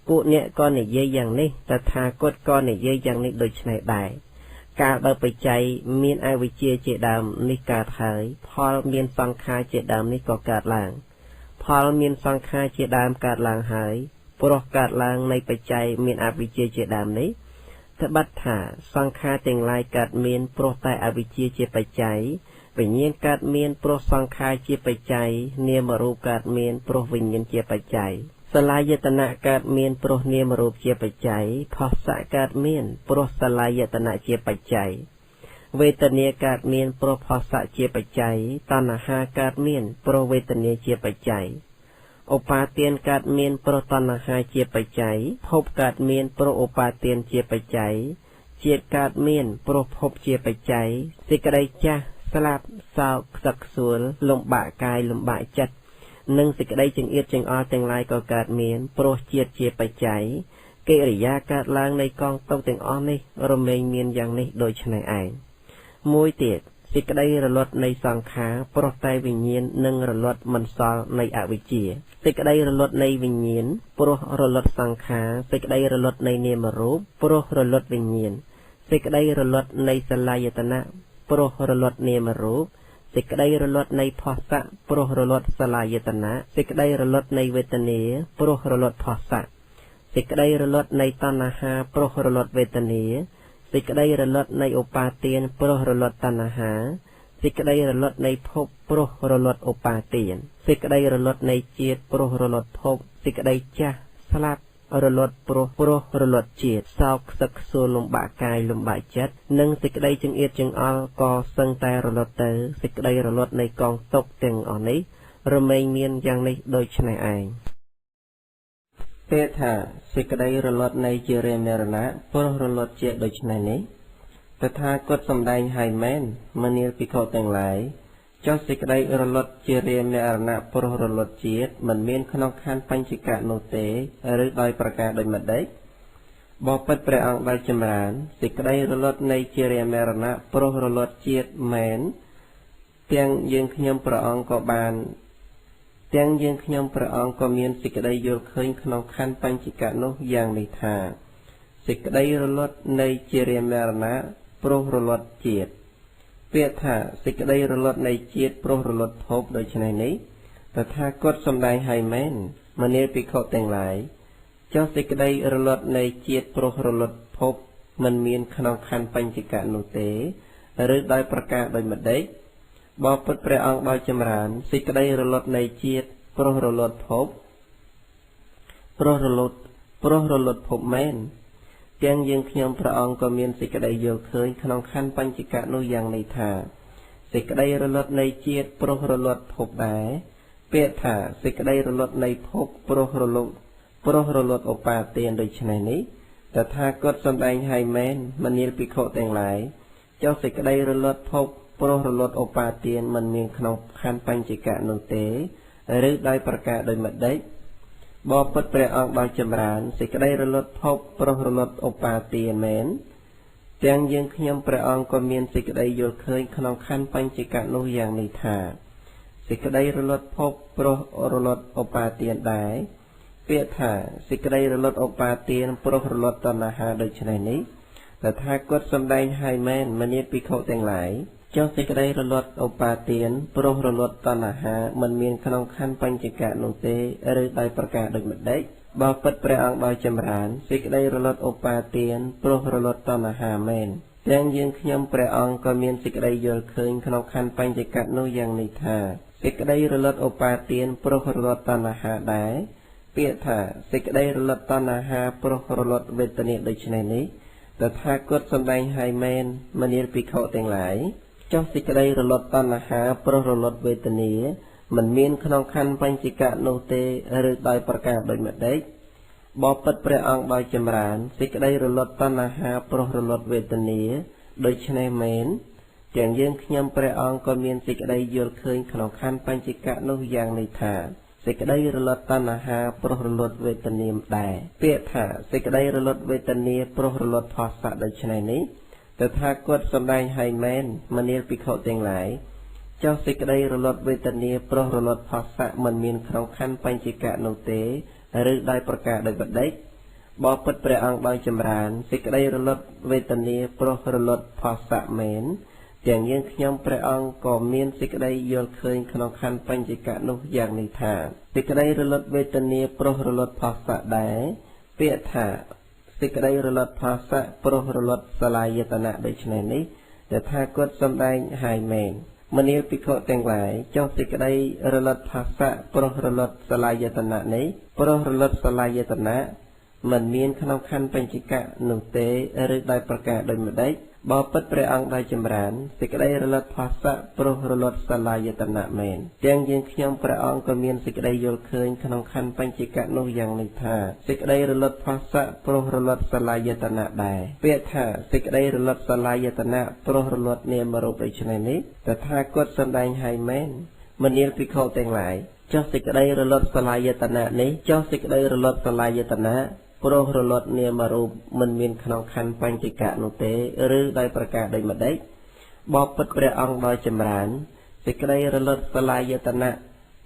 ពួកអ្នកក៏និយាយយ៉ាងនេះតថាគតក៏និយាយយ៉ាងនេះដូច្នេះដែរកាលបើបច្ច័យមានអវិជ្ជាជាដើមនេះកើតហើយផលមានសង្ខារជាដើមនេះក៏កើតឡើងផលមានសង្ខារជាដើមកើតឡើងហើយព្រោះកើតឡើងនៃបច្ច័យមានអវិជ្ជាជាដើមនេះត្បិតថាសង្ខារទាំងឡាយកើតមានព្រោះតែអវិជ្ជាជាបច្ច័យវិញ្ញាណកើតមានព្រោះសង្ខារជាបច្ច័យនាមរូបកើតមានព្រោះវិញ្ញាណជាបច្ច័យសលายតនៈកើតមានព្រោះនាមរូបជាបច្ច័យផស្សៈកើតមានព្រោះសលายតនៈជាបច្ច័យវេទនាកើតមានព្រោះផស្សៈជាបច្ច័យតណ្ហាកើតមានព្រោះវេទនាជាបច្ច័យឧបាទានកើតមានព្រោះតណ្ហាជាបច្ច័យភពកើតមានព្រោះឧបាទានជាបច្ច័យជាតិកើតមានព្រោះភពជាបច្ច័យសេចក្តីចាស់ស្លាប់សោកខ្សឹកខ្សួលលំបាកកាយលំបាកចិត្តនិងសេចក្តីចង្អៀតចង្អល់ទាំងឡាយក៏កើតមានព្រោះជាតិជាបច្ច័យកិរិយាកើតឡើងនៃកងតុកទាំងអស់នេះរមែងមានយ៉ាងនេះដូចនេះឯងមួយទៀតសេចក្តីរលត់នៃសង្ខារព្រោះតែវិញ្ញាណនឹងរលត់មិនសល់នៃអវិជ្ជាសេចក្តីរលត់នៃវិញ្ញាណព្រោះរលត់សង្ខារសេចក្តីរលត់នៃនាមរូបព្រោះរលត់វិញ្ញាណសេចក្តីរលត់នៃសលายតនៈព្រោះរលត់នាមរូបសេចក្តីរលត់នៃផស្សៈព្រោះរលត់សលายតនៈសេចក្តីរលត់នៃវេទនាព្រោះរលត់ផស្សៈសេចក្តីរលត់នៃតណ្ហាព្រោះរលត់វេទនាសេចក្តីរលត់នៃឧបាទានព្រោះរលត់តណ្ហាសេចក្តីរលត់នៃភពព្រោះរលត់ឧបាទានសេចក្តីរលត់នៃជាតិព្រោះរលត់ភពសេចក្តីចាស់ស្លាប់រលត់ព្រោះរលត់ជាតិសោកខ្សឹកខ្សួលលំបាកកាយលំបាកចិត្តនិងសេចក្តីចង្អៀតចង្អល់ក៏សឹងតែរលត់ទៅសេចក្តីរលត់នៃកងទុក្ខទាំងអស់នេះរមែងមានយ៉ាងនេះដូចនេះឯងពាក្យថាសេចក្តីរលត់នៃជារាមរណៈព្រោះរលត់ជាដូចនេះនេះតថាគតសម្ដែងឲ្យមែនមនាលភិក្ខុទាំងឡាយច ចុះសេចក្តីរលត់ជារាមរណៈព្រោះរលត់ជាតិមិនមានក្នុងខណ្ឌបញ្ចកៈនោះទេឬដោយប្រការដូចម្ដេចបបិទ្ធព្រះអង្គដោយចម្រើនសេចក្តីរលត់នៃជារាមរណៈព្រោះរលត់ជាតិមែនទាំងយើងខ្ញុំព្រះអង្គក៏បានទាំងយើងខ្ញុំព្រះអង្គក៏មានសេចក្តីយល់ឃើញក្នុងខណ្ឌបញ្ចកៈនោះយ៉ាងនេះថាសេចក្តីរលត់នៃជារាមរណៈព្រោះរលត់ជាតិពាក្យថាសេចក្តីរលត់នៃជាតិព្រោះរលត់ភពដូច្នេះនេះតថាគតសម្ដែងឲ្យមែនមនាលភិក្ខុទាំងឡាយចុះសេចក្តីរលត់នៃជាតិព្រោះរលត់ភពមិនមានក្នុងខណ្ឌបញ្ចកៈនោះទេឬដោយប្រការដូចម្ដេចបបិទ្ធព្រះអង្គដោយចម្រើនសេចក្តីរលត់នៃជាតិព្រោះរលត់ភពព្រោះរលត់ភពមែនទាំងយើងខ្ញុំព្រះអង្គក៏មានសេចក្តីយល់ឃើញក្នុងខណ្ឌបញ្ចកៈនោះយ៉ាងនេះថាសេចក្តីរលត់នៃជាតិព្រោះរលត់ភពដែរពាក្យថាសេចក្តីរលត់នៃភពព្រោះរលត់ឧបាទានដូច្នេះនេះតថាគតសម្ដែងឲ្យមែនមនាលភិក្ខុទាំងឡាយចុះសេចក្តីរលត់ភពព្រោះរលត់ឧបាទានមិនមានក្នុងខណ្ឌបញ្ចកៈនោះទេឬដោយប្រការដូចម្ដេចបបិទ្ធព្រះអង្គដោយចម្រើនសេចក្តីរលត់ភពព្រោះរលត់ឧបាទានមែនទាំងយើងខ្ញុំព្រះអង្គក៏មានសេចក្តីយល់ឃើញក្នុងខណ្ឌបញ្ចកៈនោះយ៉ាងនេះថាសេចក្តីរលត់ភពព្រោះរលត់ឧបាទានដែរពាក្យថាសេចក្តីរលត់ឧបាទានព្រោះរលត់តណ្ហាដូច្នេះនេះតថាគតសម្ដែងឲ្យមែនមនាលភិក្ខុទាំងឡាយចុះសេចក្តីរលត់ឧបាទានព្រោះរលត់តណ្ហាមិនមានក្នុងខណ្ឌបញ្ចកៈនោះទេឬដោយប្រការដូចម្ដេចបបិទ្ធព្រះអង្គដោយចម្រើនសេចក្តីរលត់ឧបាទានព្រោះរលត់តណ្ហាមែនទាំងយើងខ្ញុំព្រះអង្គក៏មានសេចក្តីយល់ឃើញក្នុងខណ្ឌបញ្ចកៈនោះយ៉ាងនេះថាសេចក្តីរលត់ឧបាទានព្រោះរលត់តណ្ហាដែរពាក្យថាសេចក្តីរលត់តណ្ហាព្រោះរលត់វេទនាដូច្នេះនេះតថាគតសម្ដែងឲ្យមែនមនាលភិក្ខុទាំងឡាយចុះសេចក្តីរលត់តណ្ហាព្រោះរលត់វេទនាមិនមានក្នុងខណ្ឌបញ្ចកៈនោះទេឬដោយប្រការដូចម្ដេចបបិទ្ធព្រះអង្គដោយចម្រើនសេចក្តីរលត់តណ្ហាព្រោះរលត់វេទនាដូច្នេះមែនទាំងយើងខ្ញុំព្រះអង្គក៏មានសេចក្តីយល់ឃើញក្នុងខណ្ឌបញ្ចកៈនោះយ៉ាងនេះថាសេចក្តីរលត់តណ្ហាព្រោះរលត់វេទនាដែរពាក្យថាសេចក្តីរលត់វេទនាព្រោះរលត់ផស្សៈដូច្នេះនេះតថាគតសម្ដែងឲ្យមែនមនាលភិក្ខុទាំងឡាយចុះសេចក្តីរលត់វេទនាព្រោះរលត់ផស្សៈមិនមានក្នុងខណ្ឌបញ្ចកៈនោះទេឬដោយប្រការដូចម្ដេចបបិទ្ធព្រះអង្គដោយចម្រើនសេចក្តីរលត់វេទនាព្រោះរលត់ផស្សៈមែនទាំងយើងខ្ញុំព្រះអង្គក៏មានសេចក្តីយល់ឃើញក្នុងខណ្ឌបញ្ចកៈនោះយ៉ាងនេះថាសេចក្តីរលត់វេទនាព្រោះរលត់ផស្សៈដែរពាក្យថាសេចក្តីរលត់ផស្សៈព្រោះរលត់សឡាយតនៈដូច្នេះនេះតថាគតសម្ដែងឲ្យមែនមនាលភិក្ខុទាំងឡាយចុះសេចក្តីរលត់ផស្សៈព្រោះរលត់សឡាយតនៈនេះព្រោះរលត់សឡាយតនៈមិនមានក្នុងខណ្ឌបញ្ចកៈនោះទេឬដោយប្រការដូចម្ដេចបបិទ្ធព្រះអង្គដោយចម្រើនសេចក្តីរលត់ផស្សៈព្រោះរលត់សឡាយតនៈមែនទាំងយើងខ្ញុំព្រះអង្គក៏មានសេចក្តីយល់ឃើញក្នុងខណ្ឌបញ្ចកៈនោះយ៉ាងនេះថាសេចក្តីរលត់ផស្សៈព្រោះរលត់សឡាយតនៈដែរពាក្យថាសេចក្តីរលត់សឡាយតនៈព្រោះរលត់នាមរូបដូច្នេះនេះតថាគតសម្ដែងឲ្យមែនមនាលភិក្ខុទាំងឡាយចុះសេចក្តីរលត់សឡាយតនៈនេះចុះសេចក្តីរលត់សឡាយតនៈព្រោះរលត់នាមរូបមិនមានក្នុងខណ្ឌបញ្ចកៈនោះទេឬដោយប្រការដូចម្ដេចបបិទ្ធព្រះអង្គដោយចម្រើនសេចក្តីរលត់សឡាយតនៈ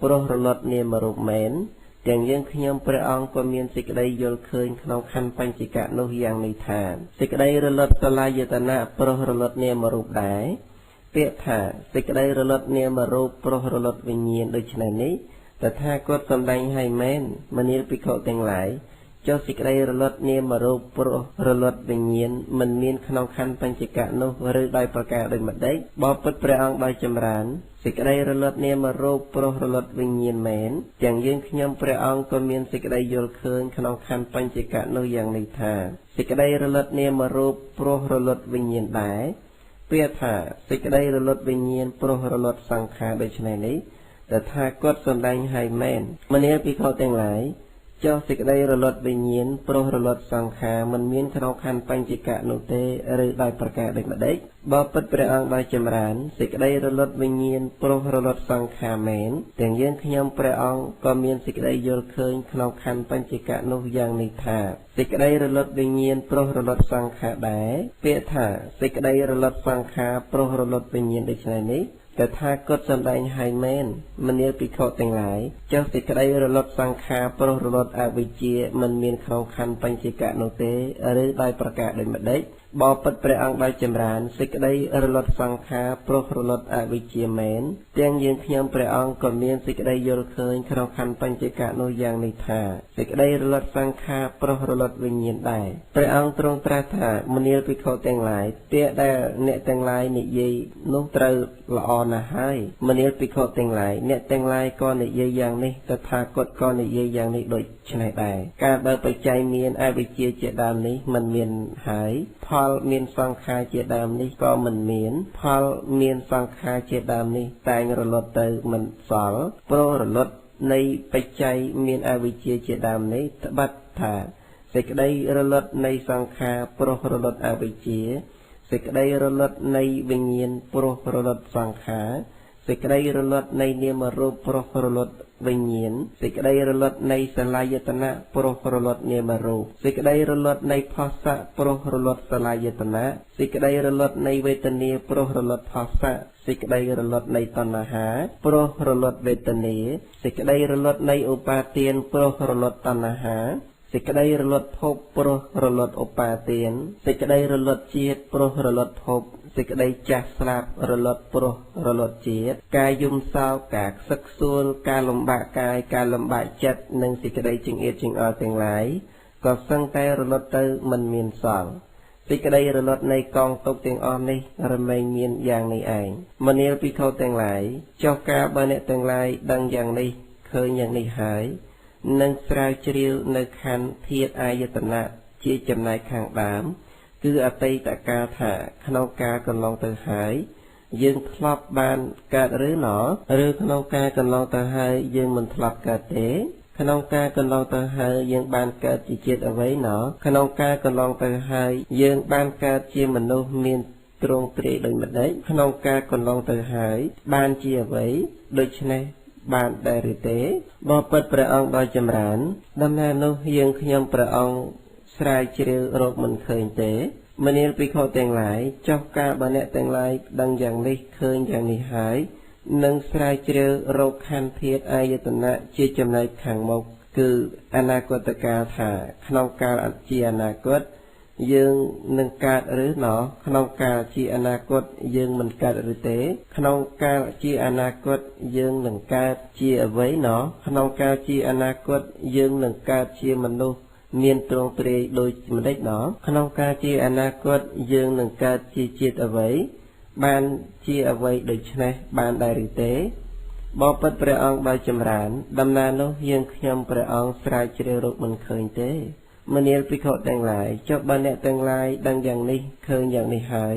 ព្រោះរលត់នាមរូបមែនទាំងយើងខ្ញុំព្រះអង្គក៏មានសេចក្តីយល់ឃើញក្នុងខណ្ឌបញ្ចកៈនោះយ៉ាងនេះថាសេចក្តីរលត់សឡាយតនៈព្រោះរលត់នាមរូបដែរពាក្យថាសេចក្តីរលត់នាមរូបព្រោះរលត់វិញ្ញាណដូច្នេះនេះតថាគតសម្ដែងឲ្យមែនមនាលភិក្ខុទាំងឡាយចុះសេចក្តីរលត់នាមរូបព្រោះរលត់វិញ្ញាណមិនមានក្នុងខណ្ឌបញ្ចកៈនោះឬដោយប្រការដូចម្ដេចបបិទ្ធព្រះអង្គដោយចម្រើនសេចក្តីរលត់នាមរូបព្រោះរលត់វិញ្ញាណមែនទាំងយើងខ្ញុំព្រះអង្គក៏មានសេចក្តីយល់ឃើញក្នុងខណ្ឌបញ្ចកៈនោះយ៉ាងនេះថាសេចក្តីរលត់នាមរូបព្រោះរលត់វិញ្ញាណដែរពាក្យថាសេចក្តីរលត់វិញ្ញាណព្រោះរលត់សង្ខារដូច្នេះនេះតថាគតសម្ដែងឲ្យមែនមនាលភិក្ខុទាំងឡាយច cho sịch đây rồi luật bình nhiên pro rồi luật sang khá mình miên khăn khăn bánh chỉ cả nụ tê rư đài bạc cả địch mà đấy bao bật bệ ông đài chầm rán sịch đây rồi luật bình nhiên pro rồi luật sang khá mến tiếng yên khi nhâm bệ ông có miên sịch đây dồn khơi khăn khăn bánh chỉ cả nụ giang nị thả sịch đây rồi luật bình nhiên pro rồi luật sang khá đáy bệ thả sịch đây rồi luật sang khá pro rồi luật bình nhiên địch này níแต่ถ้ากดจำได้ให้แม่นมันเนียปิโคแต่งหลายเจ้าสิกระไดรลดสังคาโปรรลดอวิเจียมันมีครองคันปัญจิกะโนเตหรือได้ประกาศโดยไม่ได้บอปัดประอังได้จำรานสิกระไดรลดสังคาโปรรลดอวิเจียแม่นเตียงยืนขยำประอังก็มีสิกระไดโยลเคยครองคันปัญจิกะโนยังในท่าสิกระไดรลดสังคาโปรรลดวิญญาณได้ประอังตรงตราถามันเนียปิโคแต่งหลายเตี้ยได้เนแต่งหลายนิยนุ่งเตอละอนะให้มันเนียปิโคแต่งหลายเนแต่งหลายก็นิยอย่างนี้แต่ถ้ากดก็นิยอย่างนี้โดยชนะได้การเดินไปใจเมียนอวิเจียเจดามนี้มันเมียนหายพอเมียนสังขารเจดามนี้ก็มันเมียนพอเมียนสังขารเจดามนี้แต่งรลดเตอมันสอลโปรรลดในไปใจเมียนอวิเจียเจดามนี้บัดถาสิกได้รลดในสังขารโปรรลดอวิเจียสิกได้รลดในวิญญาณโปรรลดสังขารสิกได้รลดในเนียมรูปโปรรลดวิญญาณสิกได้รลดในสลายตนะโปรรลดเนียมรูปสิกได้รลดในภาษะโปรรลดสลายตนะสิกได้รลดในเวทนีโปรรลดภาษะสิกได้รลดในตัณหาโปรรลดเวทนีสิกได้รลดในอุปาเตียนโปรรลดตัณหาสิกได้รลดภพโปรรลดอุปาเตียนสิกได้รลดจิตโปรรลดภพสิกได้จักสลับรลดโปรรลดจิตกายยุมเศร้ากากสักส่วนการลำบากกายการลำบากจิตหนึ่งสิกได้จึงเอจึงเอาแต่งหลายก็สั่งแต่รลดเตอมันมีนสองสิกได้รลดในกองตกแต่งอ้อมนี้ระไม่มีนอย่างในเองมันเนียปีเขาแต่งหลายเจ้ากาบาเนแต่งหลายดังอย่างนี้เคยอย่างนี้หายนั่งสลายเชียวในคันเทียดอายตนะจีจำนายข้างดามคืออติตะกาถาขนมกากันลองเตอหายยืงทลอบบานกาดหรือหนอหรือขนมกากันลองเตอหายยืงมันทลอบกาเตขนมกากันลองเตอหายยืงบานกาจีเจตเอาไว้หนอขนมกากันลองเตอหายยืงบานกาจีมนุษย์มีตรงเตรีโดยมันได้ขนมกากันลองเตอหายบานจีเอาไว้โดยชนะบานได้หรือเตบอเปิดประองโดยจำรานดำนานุยืงขยมประองสลายเชียวโรคมันเคยเตมันเนียปีเขาแต่งหลายเจ้ากาบาเนแต่งหลายดังอย่างนี้เคยอย่างนี้หายนังสลายเชียวโรคคันเทียดอายตนะจีจำนายขังมกคืออนาคตกาถาขนมกาจีอนาคตยืงนังกาหรือหนอขนมกาจีอนาคตยืงมันกาหรือเตขนมกาจีอนาคตยืงหนึ่งกาจีเอาไว้หนอขนมกาจีอนาคตยืงหนึ่งกาจีมนุษย์เมียนตรงเตรีโดยมันได้หนอขนมกาจีอนาคตยืงหนึ่งกาจีจิตเอาไว้บานจีเอาไว้โดยชนะบานได้หรือเตบอปัดประองโดยจำรานดำนาโนยืงขยมประองสลายเชียวโรคมันเคยเตมันเนียปีเขาแต่งหลายเจ้าบ้านเนี่ยแต่งหลายดังอย่างนี้เคยอย่างนี้หาย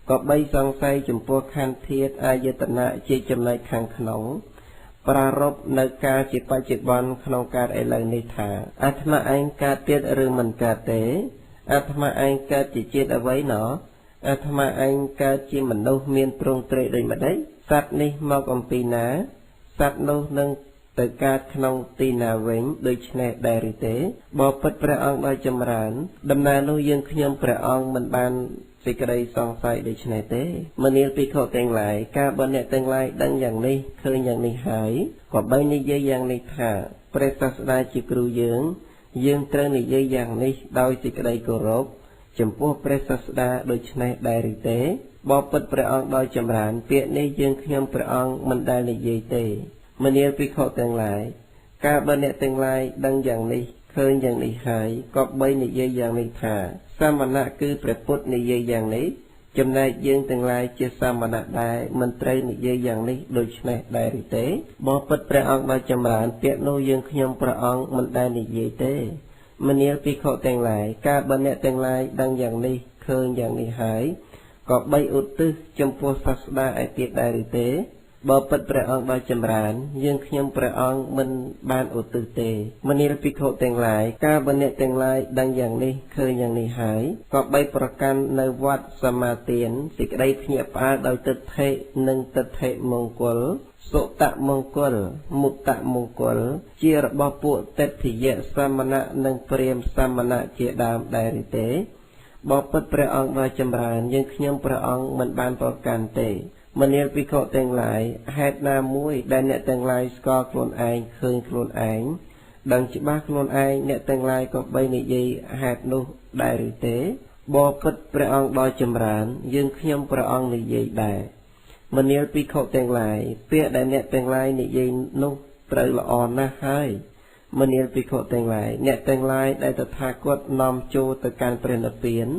ก็ใบซองไซจุ่มพวกคันเทียดอายตนะจีจำนายขังขนมปรารบในกาจิตปัจจุบันขนมการไอเลยในถาอาตมาเองกาเตียดหรือมันกาเตอาตมาเองกาจิตเจตเอาไว้หนออาตมาเองกาจิมันดูเมียนตรงเตรโดยมาได้สัตว์นี้มอกอมปีนาสัตว์นู้นึงแต่การขนมตีนาเวงโดยชนะได้หรือเตบอปัดประองโดยจำรานดำนาโนยังขยมประองมันบานสิกระไดซองไฟโดยชนะเตมันเนียปีเขาแต่งหลายกาบนเนี่ยแต่งหลายดังอย่างนี้เคยอย่างนี้หายกว่าใบนี้เยอะอย่างนี้ถาเปรตศาสดาจิกรูยืงเตรนี่เยอะอย่างนี้โดยสิกระไดโกรบจำพวกเปรตศาสดาโดยชนะได้หรือเตบอปัดประองโดยจำรานเปียนี้ยังขยมประองมันได้ในเยเตมันเนียปีเขาแต่งหลายกาบนเนี่ยแต่งหลายดังอย่างนี้เคยอย่างนี้หายก็ใบนี้เยอะอย่างนี้ถาสามณะคือประพุทธในเยอะอย่างนี้จำนายยืงแต่งลายเจสามณะได้มันเตรในเยอะอย่างนี้โดยชนะได้หรือเตบอปัดประองโดยจำรานเปียโนยืงขยมประองมันได้ในเยเตมันเนียปีเขาแต่งหลายกาบนเนี่ยแต่งลายดังอย่างนี้เคยอย่างนี้หายก็ใบอุตตึจำพวกศาสดาไอเตียได้หรือเต บปิดประองដោយចម្រើនយើងខ្ញុំព្រះអង្គមិនបានឧទ្ទិសទេមនាលភិក្ខុទាំងឡាយការបអ្នកទាំងឡាយដឹងយ៉ាងនេះឃើញយ៉ាងនេះហើយក៏បីប្រកាន់នៅវត្តសមាទានសេចក្តីភ្ញាក់ផ្អើលដោយទិដ្ឋិនិងទិដ្ឋិមង្គលសុតមង្គលមុតមង្គលជារបស់ពួកទិដ្ឋិយសាមណៈនិងព្រាហ្មណ៍សាមណៈជាដើមដែរទេបពិតព្រះអង្គដោយចម្រើនយើងខ្ញុំព្រះអង្គមិនបានប្រកាន់ទេមនាលភិក្ខុទាំងឡាយហេតុណាមួយដែលអ្នកទាំងឡាយស្គាល់ខ្លួនឯងឃើញខ្លួនឯងដឹងច្បាស់ខ្លួនឯងអ្នកទាំងឡាយក៏បីនិយាយហេតុនោះដែរឬទេបពិតព្រះអង្គដោយចម្រើនយើងខ្ញុំព្រះអង្គនិយាយដែរមនាលភិក្ខុទាំងឡាយពាក្យដែលអ្នកទាំងឡាយនិយាយនោះត្រូវល្អណាស់ហើយមនាលភិក្ខុទាំងឡាយអ្នកទាំងឡាយដែលតថាគតនាំចូលទៅកាន់ព្រះនិព្វាន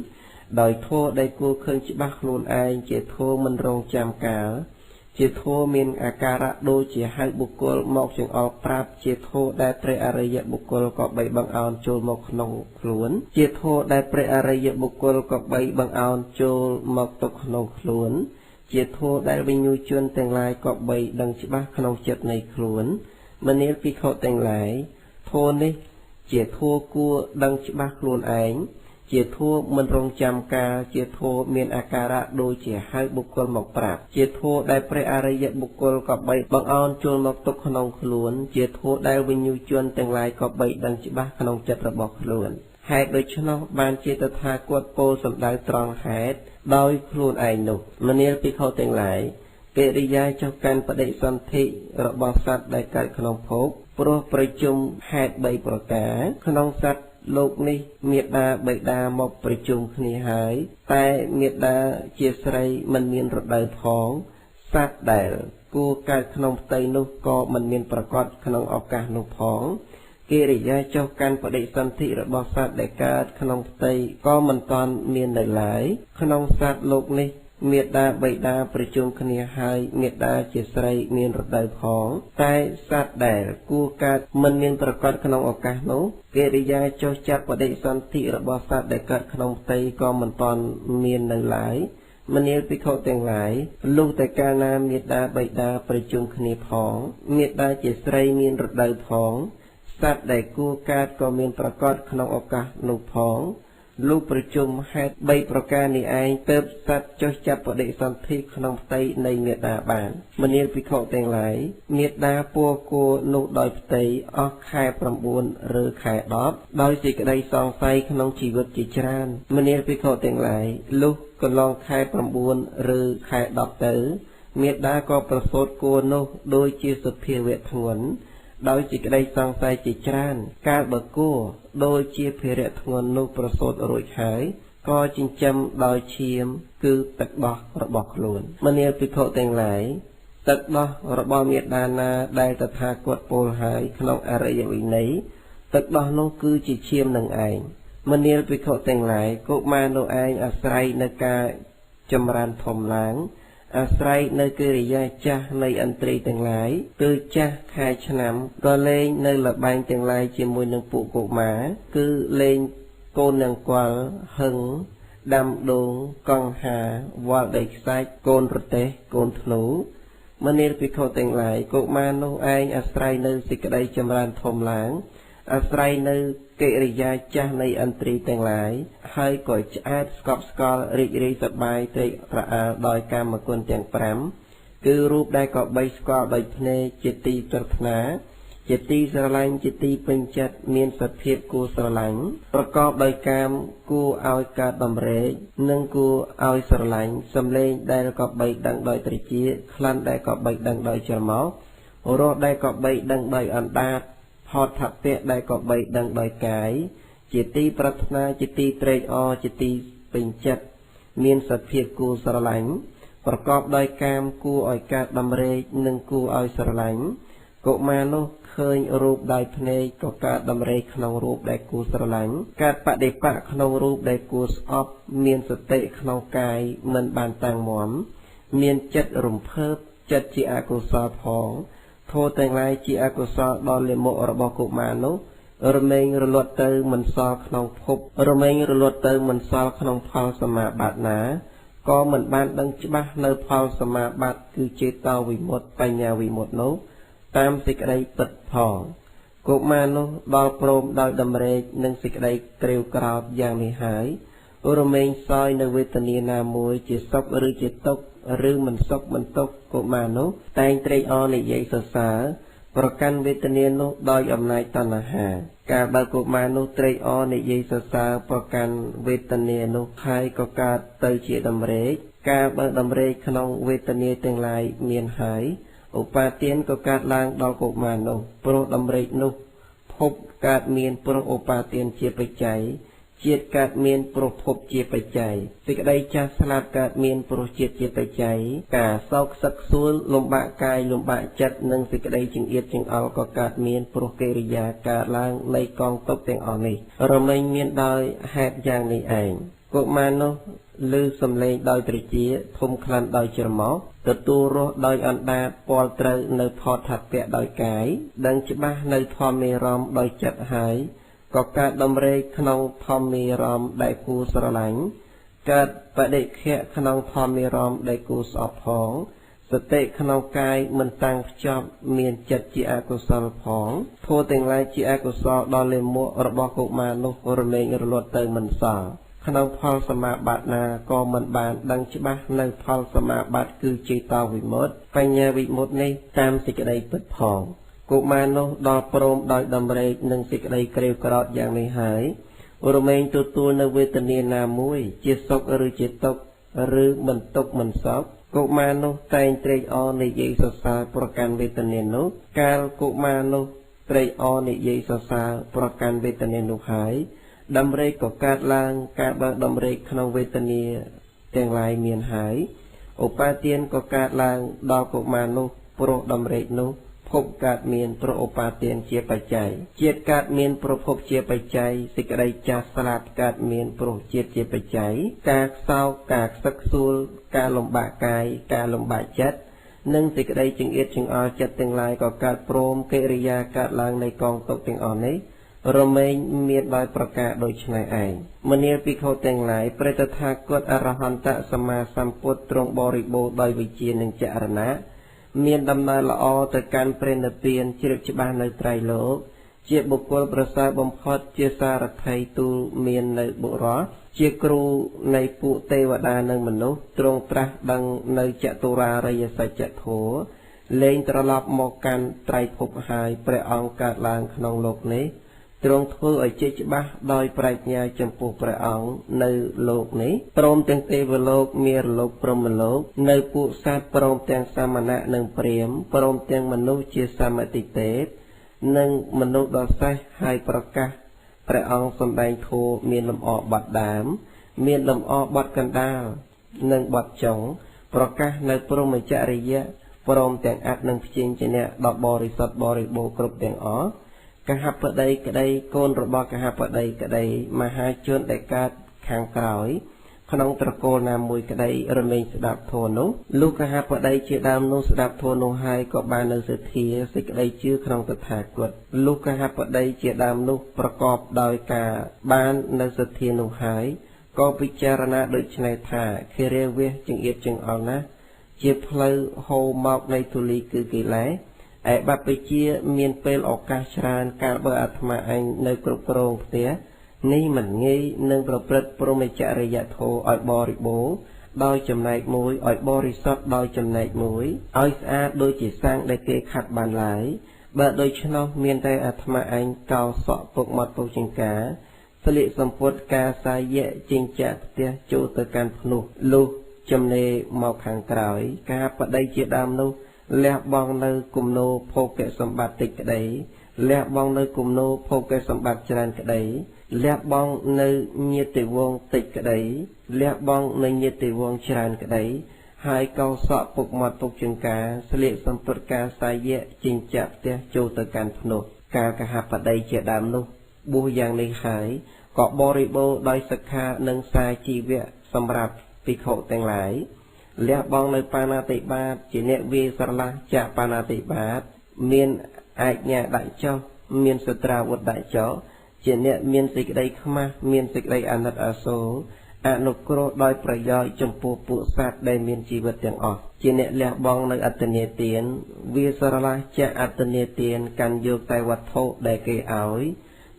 ដោយធម៌ដែលគួរឃើញច្បាស់ខ្លួនឯងជាធម៌មិនរងចាំកាលជាធម៌មានអាការៈដូចជាហៅបុគ្គលមកចង្អុលប្រាប់ជាធម៌ដែលព្រះអរិយបុគ្គលក៏បីបង្អោនចូលមកក្នុងខ្លួនជាធម៌ដែលព្រះអរិយបុគ្គលក៏បីបង្អោនចូលមកទុកក្នុងខ្លួនជាធម៌ដែលវិញ្ញូជនទាំងឡាយក៏បីដឹងច្បាស់ក្នុងចិត្តនៃខ្លួនមនាលភិក្ខុទាំងឡាយធម៌នេះជាធម៌គួរដឹងច្បាស់ខ្លួនឯងជាធម៌មិនរងចាំកាលជាធម៌មានអាការៈដូចជាហៅបុគ្គលមកប្រាប់ជាធម៌ដែលព្រះអរិយបុគ្គលក៏បីបង្អោនចូលមកទុកក្នុងខ្លួនជាធម៌ដែលវិញ្ញូជនទាំងឡាយក៏បីដឹងច្បាស់ក្នុងចិត្តរបស់ខ្លួនហេតុដូច្នោះបានជាតថាគតពោលសម្ដៅត្រង់ហេតុដោយខ្លួនឯងនោះមនាលភិក្ខុទាំងឡាយកិរិយាចុះកាន់បដិសន្ធិរបស់សត្វដែលកើតក្នុងភពព្រោះប្រជុំហេតុ3ប្រការក្នុងសត្វលោកនេះមេដាបិតាមកប្រជុំគ្នាហើយតែមេដាជាស្រីមិនមានរដូវផងសត្វដែលគួរកើតក្នុងផ្ទៃនោះក៏មិនមានប្រកបក្នុងឱកាសនោះផងកិរិយាចុះកាន់បដិសន្ធិរបស់សត្វដែលកើតក្នុងផ្ទៃក៏មិនតាន់មាននៅឡើយក្នុងសត្វលោកនេះមេដាបិតាប្រជុំគ្នាហើយមេដាជាស្រីមានរដូវផងតែសត្វដែលគួរកើតមិនមានប្រកបក្នុងឱកាសនោះកិរិយាចុះចាប់បដិសន្ធិរបស់សត្វដែលកើតក្នុងផ្ទៃក៏មិនតាន់មាននៅឡើយមនាលភិក្ខុទាំងឡាយលុះតែកាលណាមេដាបិតាប្រជុំគ្នាផងមេដាជាស្រីមានរដូវផងសត្វដែលគួរកើតក៏មានប្រកបក្នុងឱកាសនោះផងលុះប្រជុំហេតុ3ប្រការនេះឯងទើបសត្វចុះចាប់បដិសន្ធិក្នុងផ្ទៃនៃមេដាបានមនាលភិក្ខុទាំងឡាយមេដាពួរគោនោះដោយផ្ទៃអស់ខែ9ឬខែ10ដោយសេចក្តីសង្ស័យក្នុងជីវិតជាច្រើនមនាលភិក្ខុទាំងឡាយលុះកន្លងខែ9ឬខែ10ទៅមេដាក៏ប្រសូតគោនោះដូចជាសភាវៈធ្ងន់ដោយសេចក្តីសង្ស័យជាច្រើនកាលបើគោដោយជាភារៈធ្ងន់នោះប្រសូតរួចហើយក៏ចិញ្ចឹមដោយឈាមគឺទឹកដោះរបស់ខ្លួនមនាលភិក្ខុទាំងឡាយទឹកដោះរបស់មេដាណាដែលតថាគតពោលហើយក្នុងអរិយវិន័យទឹកដោះនោះគឺជាឈាមនឹងឯងមនាលភិក្ខុទាំងឡាយកុមារនោះឯងអាស្រ័យនៅការចម្រើនធំឡើងអាស្រ័យនៅកិរិយាចាស់នៃឥន្ទ្រីទាំងឡាយគឺចាស់ខែឆ្នាំក៏លេងនៅលបែងទាំងឡាយជាមួយនឹងពួកកុមារគឺលេងកូននង្គ័លហឹងដាំដូងកង្ហាវល់ដីខ្សាច់កូនប្រទេសកូនធ្នូមនាលភិក្ខុទាំងឡាយកុមារនោះឯងអាស្រ័យនៅសេចក្តីចម្រើនធំឡើងអាស្រ័យនៅកិរិយាចាស់នៃឥន្ទ្រីទាំងឡាយហើយក៏ឆ្អែតស្កប់ស្កល់រីករាយសប្បាយត្រេកត្រអាលដោយកាមគុណទាំង5គឺរូបដែលក៏បីស្គាល់ដោយភ្នែកជាទីប្រាថ្នាជាទីស្រឡាញ់ជាទីពេញចិត្តមានសភាពគួរស្រឡាញ់ប្រកបដោយកាមគួរឲ្យកើតបំរែកនិងគួរឲ្យស្រឡាញ់សំឡេងដែលក៏បីដឹងដោយត្រជាក្លិនដែលក៏បីដឹងដោយច្រមុះរសដែលក៏បីដឹងដោយអណ្ដាតផតថពៈដែលក៏បីដឹងដោយកាយជាទីប្រាថ្នាជាទីត្រេកអរជាទីពេញចិត្តមានសភាពគួរស្រឡាញ់ប្រកបដោយកាមគួរឲ្យកើតដំរែកនិងគួរឲ្យស្រឡាញ់កុមារនោះឃើញរូបដោយភ្នែកក៏កើតដំរែកក្នុងរូបដែលគួរស្រឡាញ់កើតបដិបៈក្នុងរូបដែលគួរស្អប់មានសតិក្នុងកាយមិនបានតាំងមាំមានចិត្តរំភើបចិត្តជាអកុសលផងធម៌ទាំងឡាយជាអកុសលដល់លាមករបស់កុមារនោះរមែងរលត់ទៅមិនសល់ក្នុងភពរមែងរលត់ទៅមិនសល់ក្នុងផលសមាបត្តិណា ก็เหมือนบ้านดังฉบับในพอสมาบัติคือเจตาวิมุตปัญญาวิมุตโนตามสิกใดปิดพองกุมาโนดอลโปรมดอยดำเรกนึงสิกใดเกลียวกราวอย่างไม่หายอุรเมงซอยในเวทนีนามวยจิตซบหรือจิตตกหรือมันซบมันตกกุมาโนแต่งเตรอในใยสสาประกันเวทนีโนดอยอำนาจตัณหาการบากุมาโนเตรอในใยสสาประกันเวทนีโนไทยก็การเตยเจดำเรกการบาดำเรกขนองเวทนีเต็งลายเมียนหายอุปาเตียนก็การล้างดอกกุมาโนโปรดำเรกนุพบการเมียนโปรอุปาเตียนเจียไปใจเจียดการเมียนโปรพบเจียไปใจสิกใดจะสลัดการเมียนโปรเจียดเจียไปใจกาซอกสักซูลลมบะกายลมบะจัดนึงสิกใดจึงเอียดจึงเอาก็การเมียนโปรเกริยาการล้างในกองตกแต่งอ่อนนี้เราไม่เมียนโดยแหกอย่างนี้เองกุมาโนลือสำเร็จโดยตริเจียทมคลันโดยจรมอตัวตัวรโดยอันดาปอลเตอร์ในพอถัดเปะโดยกายดังฉบับในทอมเมรอมโดยจัดหายก็การดำเรกขนองทอมเมรอมได้กูสระหลังเกิดประเดกแค่ขนองทอมเมรอมได้กูสอบผองสเตขนองกายมันตั้งจอบเมียนจัดจีอากุศลผองโทแต่งลายจีอากุศลดอเลมัวระบอกกุมานุรเมงรลดเตยมันสาขนมพอสมาบัตินาก็มันบานดังฉบับในพอสมาบัติคือจิตาวิมุตติปัญญาวิมุตติในตามสิกใดปิดพองกุมาโนดอโปรมดอยดำเรกหนึ่งสิกใดเกลียวกรอดอย่างไม่หายอุรเมงตัวในเวทนีนามุยจิตศกหรือจิตตกหรือมันตกมันซอกกุมาโนแต่งเตรอในเยสสาประกันเวทนีนุการกุมาโนเตรอในเยสสาประกันเวทนีนุหายดำเรกก็การล้างการบดำเรกขนมเวทนีแตงลายเมียนหายอุปาเตียนก็การล้างดอกกุมานุโปรดำเรกนุพบการเมียนโปรอุปาเตียนเจียปัจจัยเจียดการเมียนโปรพบเจียปัจจัยสิกใดจัสลัดการเมียนโปรเจียดเจียปัจจัยการเศร้าการสักซูลการลมบะกายการลมบะจัดนึ่งสิกใดจึงเอ็ดจึงอจัดแตงลายก็การโปรมเกริยาการล้างในกองตกแตงอ่อนนี้เราไม่มีโดยประกาศโดยชนายเองมณีปิโคแต่งหลายประตถากฏอรหันตสมาสัมพุทธตรงบริบูรณ์โดยวิจีนึงเจรณะมีดำเนินละอแต่การเปลี่ยนเปลี่ยนจิตจิบานในไตรโลกเจียบุคคลประสาบมพอดเจียสารไทยตูเมียนในบุรอเจียครูในปุเทวดาในมนุษย์ตรงตรัสดังในจตุรารยสัจโธเล่งตรลับมอกกันไตรภพหายประองค์การลางขนองโลกนี้ตรงทั่วไอเจจบ้าโดยปราชญาจำปูประองในโลกนี้พร้อมแต่งเทวโลกมีโลกพรหมโลกในปุสัตพร้อมแต่งสามณะหนึ่งเปรียมพร้อมแต่งมนุษย์เจสามติเตศหนึ่งมนุษย์ดอไซให้ประกาศประองสมบัติโทมีลำออกบัดดามมีลำออกบัดกันดาวหนึ่งบัดจงประกาศในพรหมจริยะพร้อมแต่งอัดหนึ่งพิจิงเจเนดอกบริสุทธิ์บริบูรณ์กรุบแต่งอ๋อกหับปะใดกระไดโกนระบอกกหับปะใดกระไดมาหาชนได้การขางกล่อยขนมตะโกนามวยกระไดระเมงสดับโทนุลูกกหับปะใดเจดามนุสดับโทนุหายก็บานในสุธีสิกระไดชื่อขนมตะถากดลูกกหับปะใดเจดามนุประกอบโดยกาบานในสุธีนุหายก็พิจารณาโดยชนัยถาเคเรเวจึงเอียดจึงเอานะเจ็บเพลโฮมอกในทุลีคือกี่แลไอ้บัพเชียมีนเป็นโอกาสชานการเบิดอัตมาอันในกรุกรงเสียนี่มันงี้หนึ่งประพฤติพรหมจริยโทอ่อยบริบูรณ์โดยจำแนกมวยอ่อยบริสุทธิ์โดยจำแนกมวยอ่อยสะอาดโดยจิตสร้างได้เกขัดบานหลายเบิดโดยชนกมีนแต่อัตมาอันเก่าสอบปกมัดปกจิงกาสลิสัมพุทธกาสายเยจิงจัดเตียจูตการพนุลูกจำเนเมาขังกล่าวกาปะได้เจดามนุเลี้ยบองในกลุ่มโนโพเกสมบัติติกระไดเลี้ยบองในกลุ่มโนโพเกสมบัติจรันกระไดเลี้ยบองในเยติวงติกระไดเลี้ยบองในเยติวงจรันกระไดหายเกาสะปกมัดปกจึงกาสลิสัมปกาสายเยจิงจับเตะโจตการพนุกากระหับปะไดเจดามนุบูอย่างในหายเกาะบริโภคโดยสักขาหนึ่งสายชีวะสำหรับปิโคแต่งหลายเลี้ยบองในปานาติบาทจีเนวีสระจะปานาติบาทเมียนไอญาได้เจ้าเมียนสตราวุฒได้เจ้าจีเนเมียนสิกได้ขมาเมียนสิกได้อนัตอาโซ อนุเคราะห์โดยประโยชน์จำพวกปุสัตว์ได้มีชีวิตอย่างออกเจเนเลียบองในอัตเนเตียนวิสรละจะอัตเนเตียนการโยกแต่วัตถุได้เกยเอา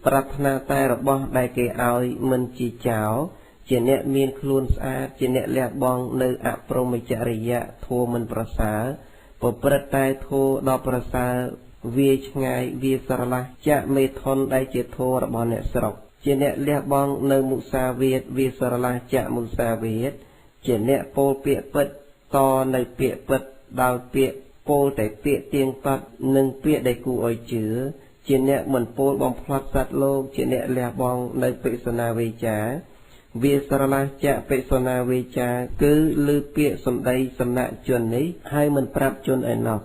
ปรารถนาแต่ระบบได้เกยเอามันจีเจ้าเจเนมีนคลูนสอาเจเนเลียบองในอัปรมิจริยะโทมันประสาปประตายโทดอประสาเวียชไงเวียสรละจะไม่ทนได้เจโทระบอนเนสรกเจเนเลียบองในมุสาเวทเวียสรละจะมุสาเวทเจเนโปเปียเปิดต่อในเปียเปิดดาวเปียโปแต่เปียเตียงปัดหนึ่งเปียได้กูอ้อยเจือเจเนเหมือนโปบอมพลัดสัตว์โลกเจเนเลียบองในเปสนาเวจาเวียสรละจะเปสนาเวจากือลือเปียสมใดสำนักจนนี้ให้มันปรับจนไอ้นอก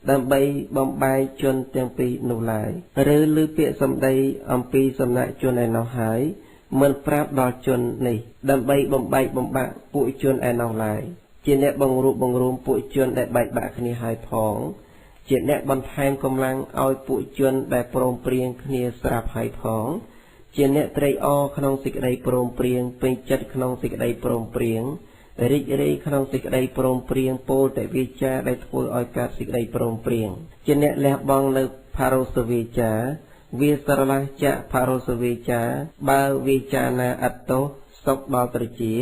ดำใบบอมใบจนเตียงปีนูลายหรือลือเปียสมใดอัมปีสำนักจนไอ้นอกหายมันปรับดอจนนี้ดำใบบอมใบบอมบะปุยจนไอ้นอกลายเจเนบังรูมปุยจนได้ใบบะคณีหายพองเจเนบันแทงกำลังเอาปุยจนได้โปร่งเปรียงคณีสราบหายพองเจเนไตรอขนองสิกใดโปร่งเปรียงเป็นจัดขนองสิกใดโปร่งเปรียงริจรีขนองสิกใดโปร่งเปรียงโปแต่วิจาได้ทั่วอากาศสิกใดโปร่งเปรียงเจเนแลบองในพารุสวิจาวิสรละจะพารุสวิจาบาวิจานาอัตโตสกบาตรจี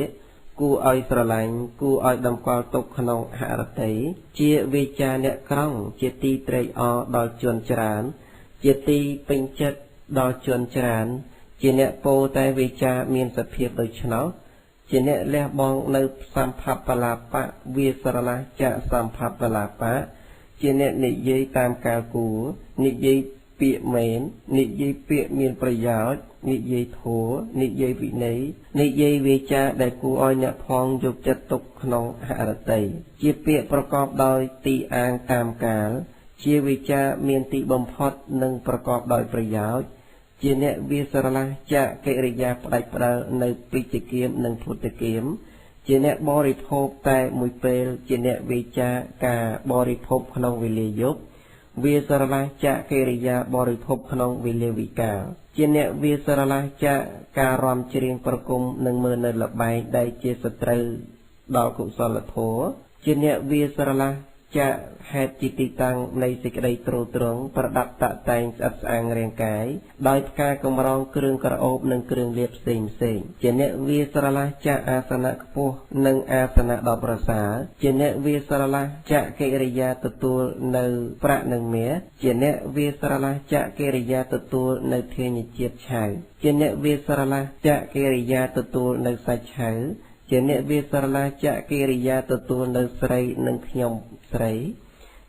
กูอ้อยสลังกูอ้อยดำกอลตกขนองหารติเจียวิจาเนกร้องเจตีไตรอดอจวนจรานเจตีเป็นจัดดอจวนจรานเจเนโปแต่วิจามีนสเพียบโดยชนะเจเนเลียบองในสัมผัสปลาปะวิสรละจะสัมผัสปลาปะเจเนนิยตามกากูนิยเปียเมนนิยเปียมีนประโยชน์นิยโถนิยวินัยนิยวิจาได้กูอ้อยเนพองยุบจัตกขนองหารติเจียเปียประกอบโดยตีอางตามกาลเจียวิจามีนตีบ่มพอดหนึ่งประกอบโดยประโยชน์เจเนวิสรละจะเกริยาปลายปลาในปิจเกมหนึ่งพุทธเกมเจเนบริโภคแต่มุยเปลเจเนวิจากาบริโภคขนองวิเลยุบวิสรละจะเกริยาบริโภคขนองวิเลวิกาเจเนวิสรละจะการรำเจริญประกุมหนึ่งมือในละใบได้เจสตรดอกกุศลโถเจเนวิสรละจะเหตุจิตตังในสิกใดตรูตรงประดับตะแตงอัศอังเรียงกายโดยการกำรองเครื่องกระโอบหนึ่งเครื่องเลียบเสียงเจเนวิสรละจะอาสนะกพูหนึ่งอาสนะดอกประสาเจเนวิสรละจะเกริยาตตัวในพระหนึ่งเมียเจเนวิสรละจะเกริยาตตัวในเทียนเจียบชายเจเนวิสรละจะเกริยาตตัวในสัจฉัยเจเนวิสรละจะเกริยาตตัวในสไรหนึ่งขยมสไร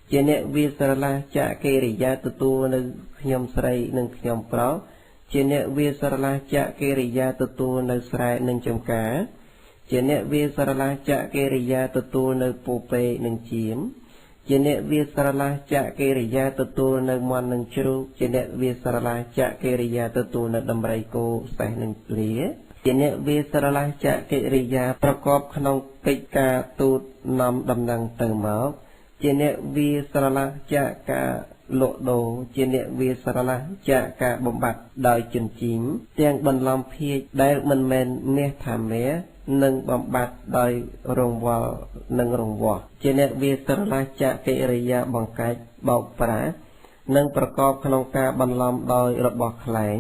เจเนวิสรละจะเกริยาตัวในขยมสไรหนึ่งขยมเปล่าเจเนวิสรละจะเกริยาตัวในสไรหนึ่งจมกาเจเนวิสรละจะเกริยาตัวในปูเปหนึ่งจีมเจเนวิสรละจะเกริยาตัวในมันหนึ่งชรุเจเนวิสรละจะเกริยาตัวในดำไรโกใส่หนึ่งเปลี่ยเจเนวิสรละจะเกริยาประกอบขนมปิกาตูดนำดำดังเติมเอาเจเนวิสรละจะกาโลโดเจเนวิสรละจะกาบำบัดโดยจนจิ๋มเตียงบรรลำเพียได้มันเมนเมธาเมหนึ่งบำบัดโดยรงวอหนึ่งรงวอเจเนวิสรละจะเกริยาบังไกเบาปราหนึ่งประกอบขนมกาบรรลำโดยระบบแขลง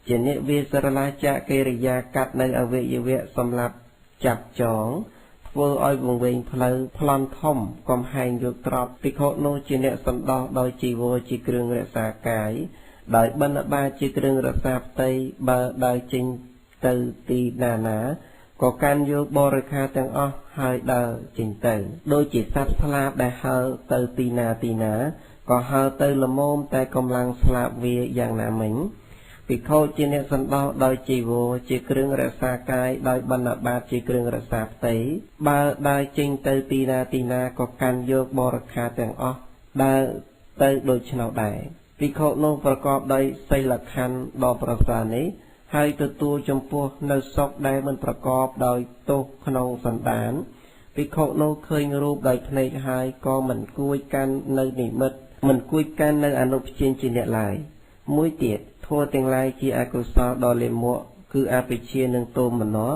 เจเนวิสรละจะเกริยากัดในอวัยวะสำหรับจับจองเวออ้อยวงเวงเพลย์พลันทอมกอมแหงยุตรอบปิโคโนเจเนสันดอโดยจีโวจีเครื่องรักษากายโดยบรรณาจีเครื่องรักษาไตบาโดยจิงตือตีนานาก็การยุบริคาตังอ้อหายโดยจิงตือโดยจิตสัตว์สลาบได้หายตือตีนาก็หายตือละโมมแต่กำลังสลาบเวียอย่างหนาหมิงปิโคเจเนสันดอโดยจีโวจีเครื่องรักษากายโดยบรรณาจีเครื่องรักษาไตบาโดยจิงตือตีนาก็การยุบบริคาตังอ้อได้ตือโดยชนเอาได้ปิโคโนประกอบโดยไซลักขันดอประสานี้ให้ตัวจมพูในศกได้มันประกอบโดยตุกขนองสันดานปิโคโนเคยรูปโดยในหายก็เหมือนกุยกันในนิมิตเหมือนกุยกันในอนุปเชนจิเนลายมุ้ยเตียดทั่วเตียงลายที่อากุศลดอเลมัวคืออาปิเชียนึงโตมันเนาะ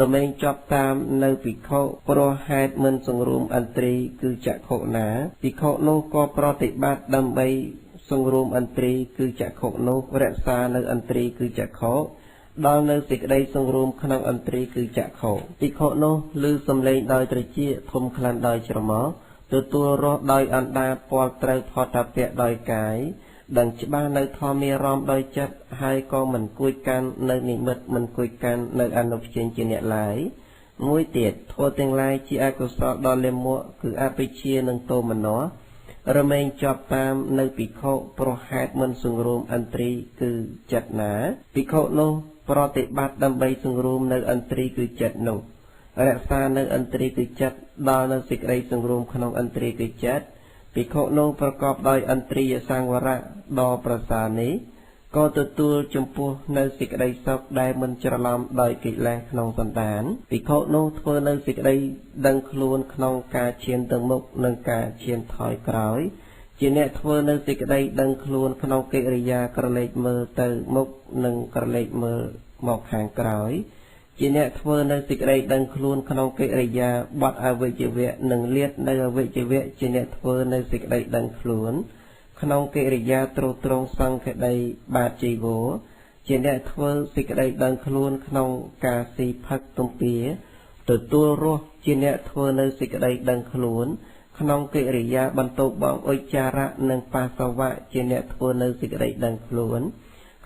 រមែងជាប់តាមនៅភិក្ខុព្រោះហេតុមិនសង្រួមឥន្ទ្រីគឺចក្ខុណាភិក្ខុនោះក៏ប្រតិបត្តិដើម្បីសង្រួមឥន្ទ្រីគឺចក្ខុនោះរក្សានៅឥន្ទ្រីគឺចក្ខុដល់នៅសេចក្តីសង្រួមក្នុងឥន្ទ្រីគឺចក្ខុភិក្ខុនោះឮសំឡេងដោយត្រចៀកធំខ្លាំងដោយច្រមុះទទួលរស់ដោយអណ្ដាតពាល់ត្រូវផតពៈដោយកាយដឹងច្បាស់នៅធម្មារម្មណ៍ដោយចិត្តហើយក៏មិនគួចកាន់នៅនិមិត្តមិនគួចកាន់នៅអនុព្យាជាអ្នកឡើយមួយទៀតធម៌ទាំងឡាយជាអកុសលដ៏លាមកគឺអបិជ្ជានិងទោមនស្សរមែងជាប់តាមនៅភិក្ខុព្រោះហេតុមិនសង្រួមឥន្ទ្រីគឺចិត្តណាភិក្ខុនោះប្រតិបត្តិដើម្បីសង្រួមនៅឥន្ទ្រីគឺចិត្តនោះរក្សានៅឥន្ទ្រីគឺចិត្តដល់នៅសេចក្តីសង្រួមក្នុងឥន្ទ្រីគឺចិត្តភិក្ខុនោះប្រកបដោយឥន្ទ្រីយសង្វរៈដ៏ប្រសើរនេះក៏ទទួលចំពោះនៅសេចក្តីសុខដែលមិនច្រឡំដោយកិលេសក្នុងសន្តានភិក្ខុនោះធ្វើនៅសេចក្តីដឹងខ្លួនក្នុងការឈានទៅមុខនិងការឈានថយក្រោយជាអ្នកធ្វើនៅសេចក្តីដឹងខ្លួនក្នុងកិរិយាក្រឡេកមើលទៅមុខនិងក្រឡេកមើលមកខាងក្រោយជាអ្នកធ្វើនៅសេចក្តីដឹងខ្លួនក្នុងកិរិយាបត់អវិជ្ជវៈនិងលាតនៅអវិជ្ជវៈជាអ្នកធ្វើនៅសេចក្តីដឹងខ្លួនក្នុងកិរិយាទ្រទ្រង់សង្ឃដីបាតជីវរជាអ្នកធ្វើសេចក្តីដឹងខ្លួនក្នុងការស៊ីផឹកទំពាទទួលរស់ជាអ្នកធ្វើនៅសេចក្តីដឹងខ្លួនក្នុងកិរិយាបន្ទោបងអុច្ចារៈនិងបាសវៈជាអ្នកធ្វើនៅសេចក្តីដឹងខ្លួន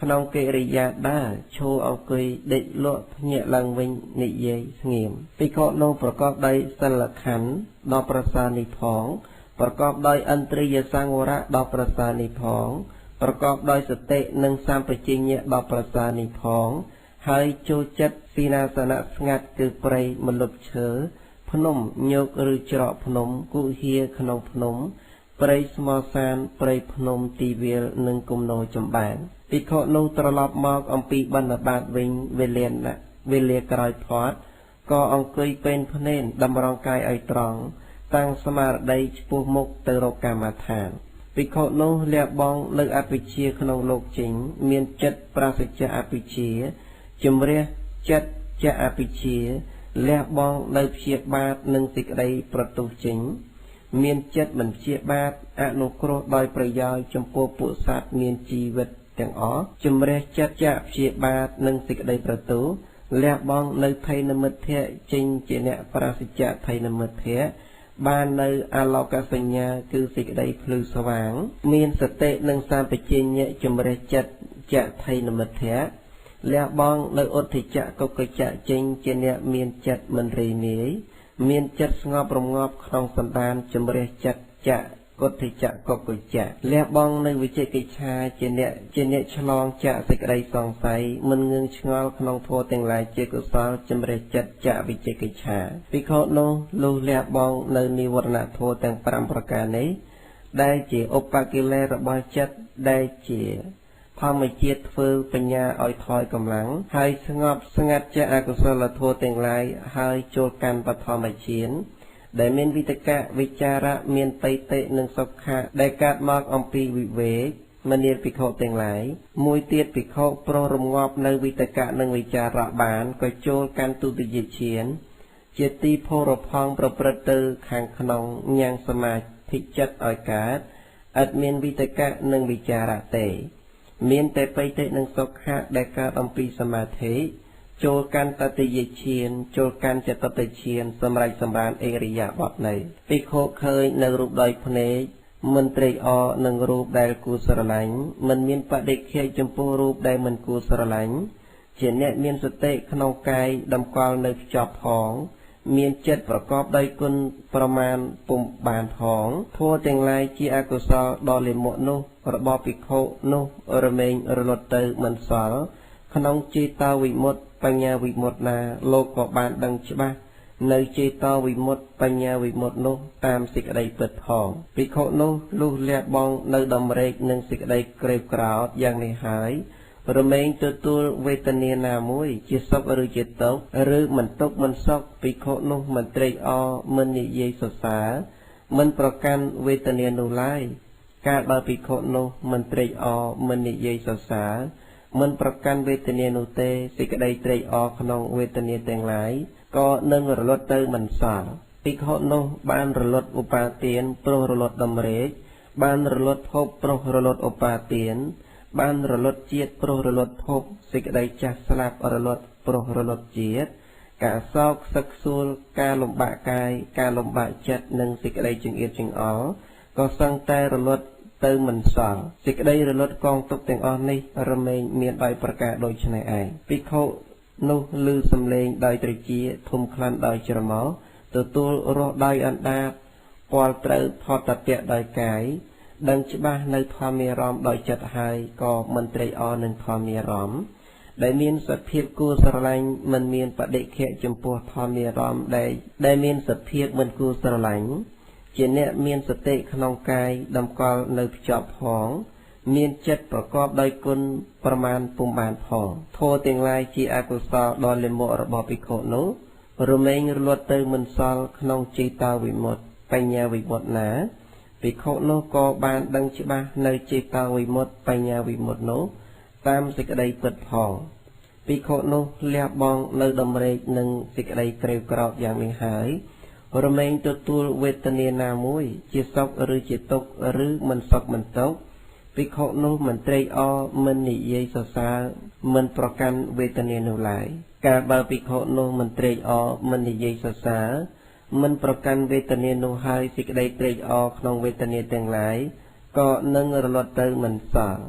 ក្នុងកិរិយាដើរឈរអង្គុយដេកលក់ភ្ញាក់ឡើងវិញនិយាយស្ងៀមភិក្ខុនោះប្រកបដោយសិលខណ្ឌដ៏ប្រសើរនេះផងប្រកបដោយឥន្ទ្រីយសង្វរៈដ៏ប្រសើរនេះផងប្រកបដោយសតិនិងសម្បជញ្ញៈដ៏ប្រសើរនេះផងហើយចូលចិត្តស៊ីណាសនៈស្ងាត់គឺព្រៃមលុបឈើភ្នំញោកឬច្រកភ្នំគុហាក្នុងភ្នំព្រៃស្មសានព្រៃភ្នំទីវាលនិងគំនរចម្បាំងភិក្ខុនោះត្រឡប់មកអំពីបណ្ឌបាតវិញវេលាក្រោយផាត់ក៏អង្គុយពេនភ្នែនតម្រង់កាយឲ្យត្រង់តាំងស្មារតីឆ្ពោះមុខទៅរកកាមដ្ឋានភិក្ខុនោះលះបង់នៅអវិជ្ជាក្នុងលោកចេញមានចិត្តប្រាសចាកអវិជ្ជាជំរះចិត្តចាកអវិជ្ជាលះបង់នៅព្យាបាទនិងសេចក្តីប្រទុះចេញមានចិត្តមិនព្យាបាទអនុគ្រោះដោយប្រយោជន៍ចំពោះពួកសត្វមានជីវិតទាំងអស់ជំរះចិត្តចាកព្យាបាទនិងសេចក្តីប្រទុះលះបង់នៅថៃនមិទ្ធៈចេញជាអ្នកប្រាសចាកថៃនមិទ្ធៈបាននៅអលោកសញ្ញាគឺសេចក្តីភ្លឺស្វាងមានសតិនិងសម្បជញ្ញៈជំរះចិត្តចាកថៃនមិទ្ធៈលះបង់នៅឧទ្ធិចៈកុកចៈចេញជាអ្នកមានចិត្តមិនរីនាយមានចិត្តស្ងប់រងាប់ក្នុងសន្តានជំរះចិត្តចាកឧទ្ធិចៈកុកចៈលះបង់នៅវិជិកិច្ឆាជាអ្នកឆ្លងចាកសេចក្តីសង្ស័យមិនងឿងឆ្ងល់ក្នុងធម៌ទាំងឡាយជាកុសលជំរះចិត្តចាកវិជិកិច្ឆាភិក្ខុនោះលុះលះបង់នៅនិវរណធម៌ទាំង5ប្រការនេះដែលជាឧបកិលេសរបស់ចិត្តដែលជាធម្មជាតិធ្វើបញ្ញាឲ្យថយកម្លាំងហើយស្ងប់ស្ងាត់ចាកអកុសលធម៌ទាំងឡាយហើយចូលកាន់បឋមฌានដែលមានវិតកៈវិចារៈមានបៃតិនិងសុខៈដែលកើតមកអំពីវិវេកមនាលភិក្ខុទាំងឡាយមួយទៀតភិក្ខុប្រោះរងាប់នៅវិតកៈនិងវិចារៈបានក៏ចូលកាន់ទុតិយฌានជាទីភោរផង់ប្រព្រឹត្តទៅខាងក្នុងញ៉ាំងសមាធិចិត្តឲ្យកើតឥតមានវិតកៈនិងវិចារៈទេមានតែបៃតិនិងសុខៈដែលកើតអំពីសមាធិចូលកាន់តតិយฌានចូលកាន់ចតុតฌានសម្រាប់សម្រានអេរិយាបថនៃភិក្ខុឃើញនៅរូបដោយភ្នែកមិនត្រេកអរនឹងរូបដែលគួរស្រឡាញ់មិនមានបដិខេចំពោះរូបដែលមិនគួរស្រឡាញ់ជាអ្នកមានសតិក្នុងកាយតម្កល់នៅខ្ចប់ផងមានចិត្តប្រកបដោយគុណប្រមាណពុំបានផងធម៌ទាំងឡាយជាអកុសលដ៏លាមកនោះរបស់ភិក្ខុនោះរមែងរលត់ទៅមិនសល់ក្នុងចេតវិមុតតិបញ្ញាវិមុតតិណាលោកក៏បានដឹងច្បាស់នៅចេតវិមុតតិបញ្ញាវិមុតតិនោះតាមសេចក្តីពិតផងភិក្ខុនោះលុះលះបង់នៅដំរែកនិងសេចក្តីក្រេបក្រោធយ៉ាងនេះហើយរមែងទទួលវេទនាណាមួយជាសុខឬជាទុក្ខឬមិនទុក្ខមិនសុខភិក្ខុនោះមិនត្រេកអរមិននិយាយសរសើរមិនប្រកាន់វេទនានោះឡើយកាលបើភិក្ខុនោះមិនត្រេកអរមិននិយាយសរសើរ មិនប្រកាន់វេទនានោះទេសេចក្តីត្រេកអរក្នុងវេទនាទាំងឡាយក៏នឹងរលត់ទៅមិនសល់ភិក្ខុនោះបានរលត់ឧបាទានព្រោះរលត់ដំរេកបានរលត់ភពព្រោះរលត់ឧបាទានបានរលត់ជាតិព្រោះរលត់ភពសេចក្តីចាស់ស្លាប់រលត់ព្រោះរលត់ជាតិការសោកសឹកសួលការលំបាកកាយការលំបាកចិត្តនិងសេចក្តីចង្អៀតចង្អល់ក៏សឹងតែរលត់ទៅមិនសល់សេចក្តីរលត់កងទុកទាំងអស់នេះរមែងមានដោយប្រការដូចនេះឯងភិក្ខុនោះឮសំឡេងដោយត្រជាធំខ្លាំងដោយច្រមុះទទួលរស់ដោយអណ្ដាតពាល់ត្រូវផតពៈដោយកាយដឹងច្បាស់នៅធម្មារម្មណ៍ដោយចិត្តហើយក៏មិនត្រេកអរនឹងធម្មារម្មណ៍ដែលមានសភាពគួរស្រឡាញ់មិនមានបដិខៈចំពោះធម្មារម្មណ៍ដែលមានសភាពមិនគួរស្រឡាញ់ជាអ្នកមានសតិក្នុងកាយតម្កល់នៅភ្ជាប់ផងមានចិត្តប្រកបដោយគុណប្រមាណពុំបានផងធម៌ទាំងឡាយជាអកុសលដ៏លាមករបស់ភិក្ខុនោះរមែងរលត់ទៅមិនសល់ក្នុងចេតាវិមុតតិបញ្ញាវិមុតតិណាភិក្ខុនោះក៏បានដឹងច្បាស់នៅចេតាវិមុតតិបញ្ញាវិមុតតិនោះតាមសេចក្តីពិតផងភិក្ខុនោះលះបង់នៅដំរេកនិងសេចក្តីក្រេវក្រោធយ៉ាងនេះហើយរមែងទទួលវេទនាណាមួយជាសុខឬជាទុក្ខឬមិនសុខមិនទុក្ខភិក្ខុនោះមិនត្រេកអរមិននិយាយសរសើរមិនប្រកាន់វេទនានោះឡើយកាលបើភិក្ខុនោះមិនត្រេកអរមិននិយាយសរសើរមិនប្រកាន់វេទនានោះហើយសេចក្តីត្រេកអរក្នុងវេទនាទាំងឡាយក៏នឹងរលត់ទៅមិនសល់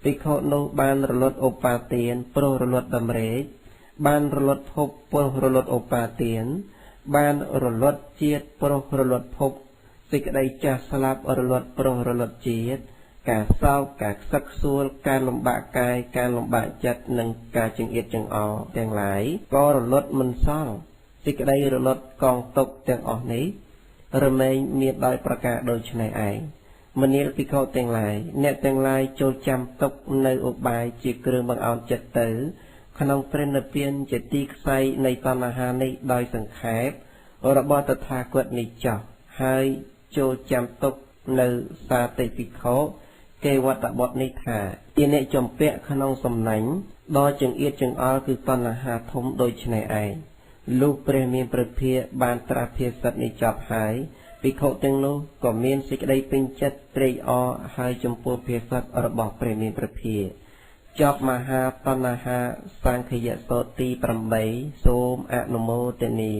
ភិក្ខុនោះបានរលត់ឧបាទានព្រោះរលត់ដំរេកបានរលត់ភពព្រោះរលត់ឧបាទានបានរលត់ជាតិព្រោះរលត់ភពសេចក្តីចាស់ស្លាប់រលត់ព្រោះរលត់ជាតិការសោកការខ្សឹកខ្សួលការលំបាកកាយការលំបាកចិត្តនិងការចង្អៀតចង្អល់ទាំងឡាយក៏រលត់មិនសល់សេចក្តីរលត់កងទុកទាំងអស់នេះរមែងមានដោយប្រការដូចនេះឯងមនាលភិក្ខុទាំងឡាយអ្នកទាំងឡាយចូលចាំទុកនៅឧបាយជាគ្រឿងបង្អោនចិត្តទៅក្នុងព្រះនិព្វានជាទីខ្សែនៃតណ្ហានេះដោយសង្ខេបរបស់តថាគតនេះចោះហើយចូលចាំទុកនៅសាតិភិក្ខុគេវត្តបុត្រនេះថាជាអ្នកចំពាក់ក្នុងសំណាញ់ដ៏ចង្អៀតចង្អល់គឺតណ្ហាធំដូចនេះឯងលុះព្រះមានព្រះភិក្ខបានត្រាស់ភាសិតនេះចប់ហើយភិក្ខុទាំងនោះក៏មានសេចក្តីពេញចិត្តត្រេកអរហើយចំពោះភាសិតរបស់ព្រះមានព្រះភិក្ខចប់មហាតណ្ហាសង្ខយសូត្រទី8សូមអនុមោទនា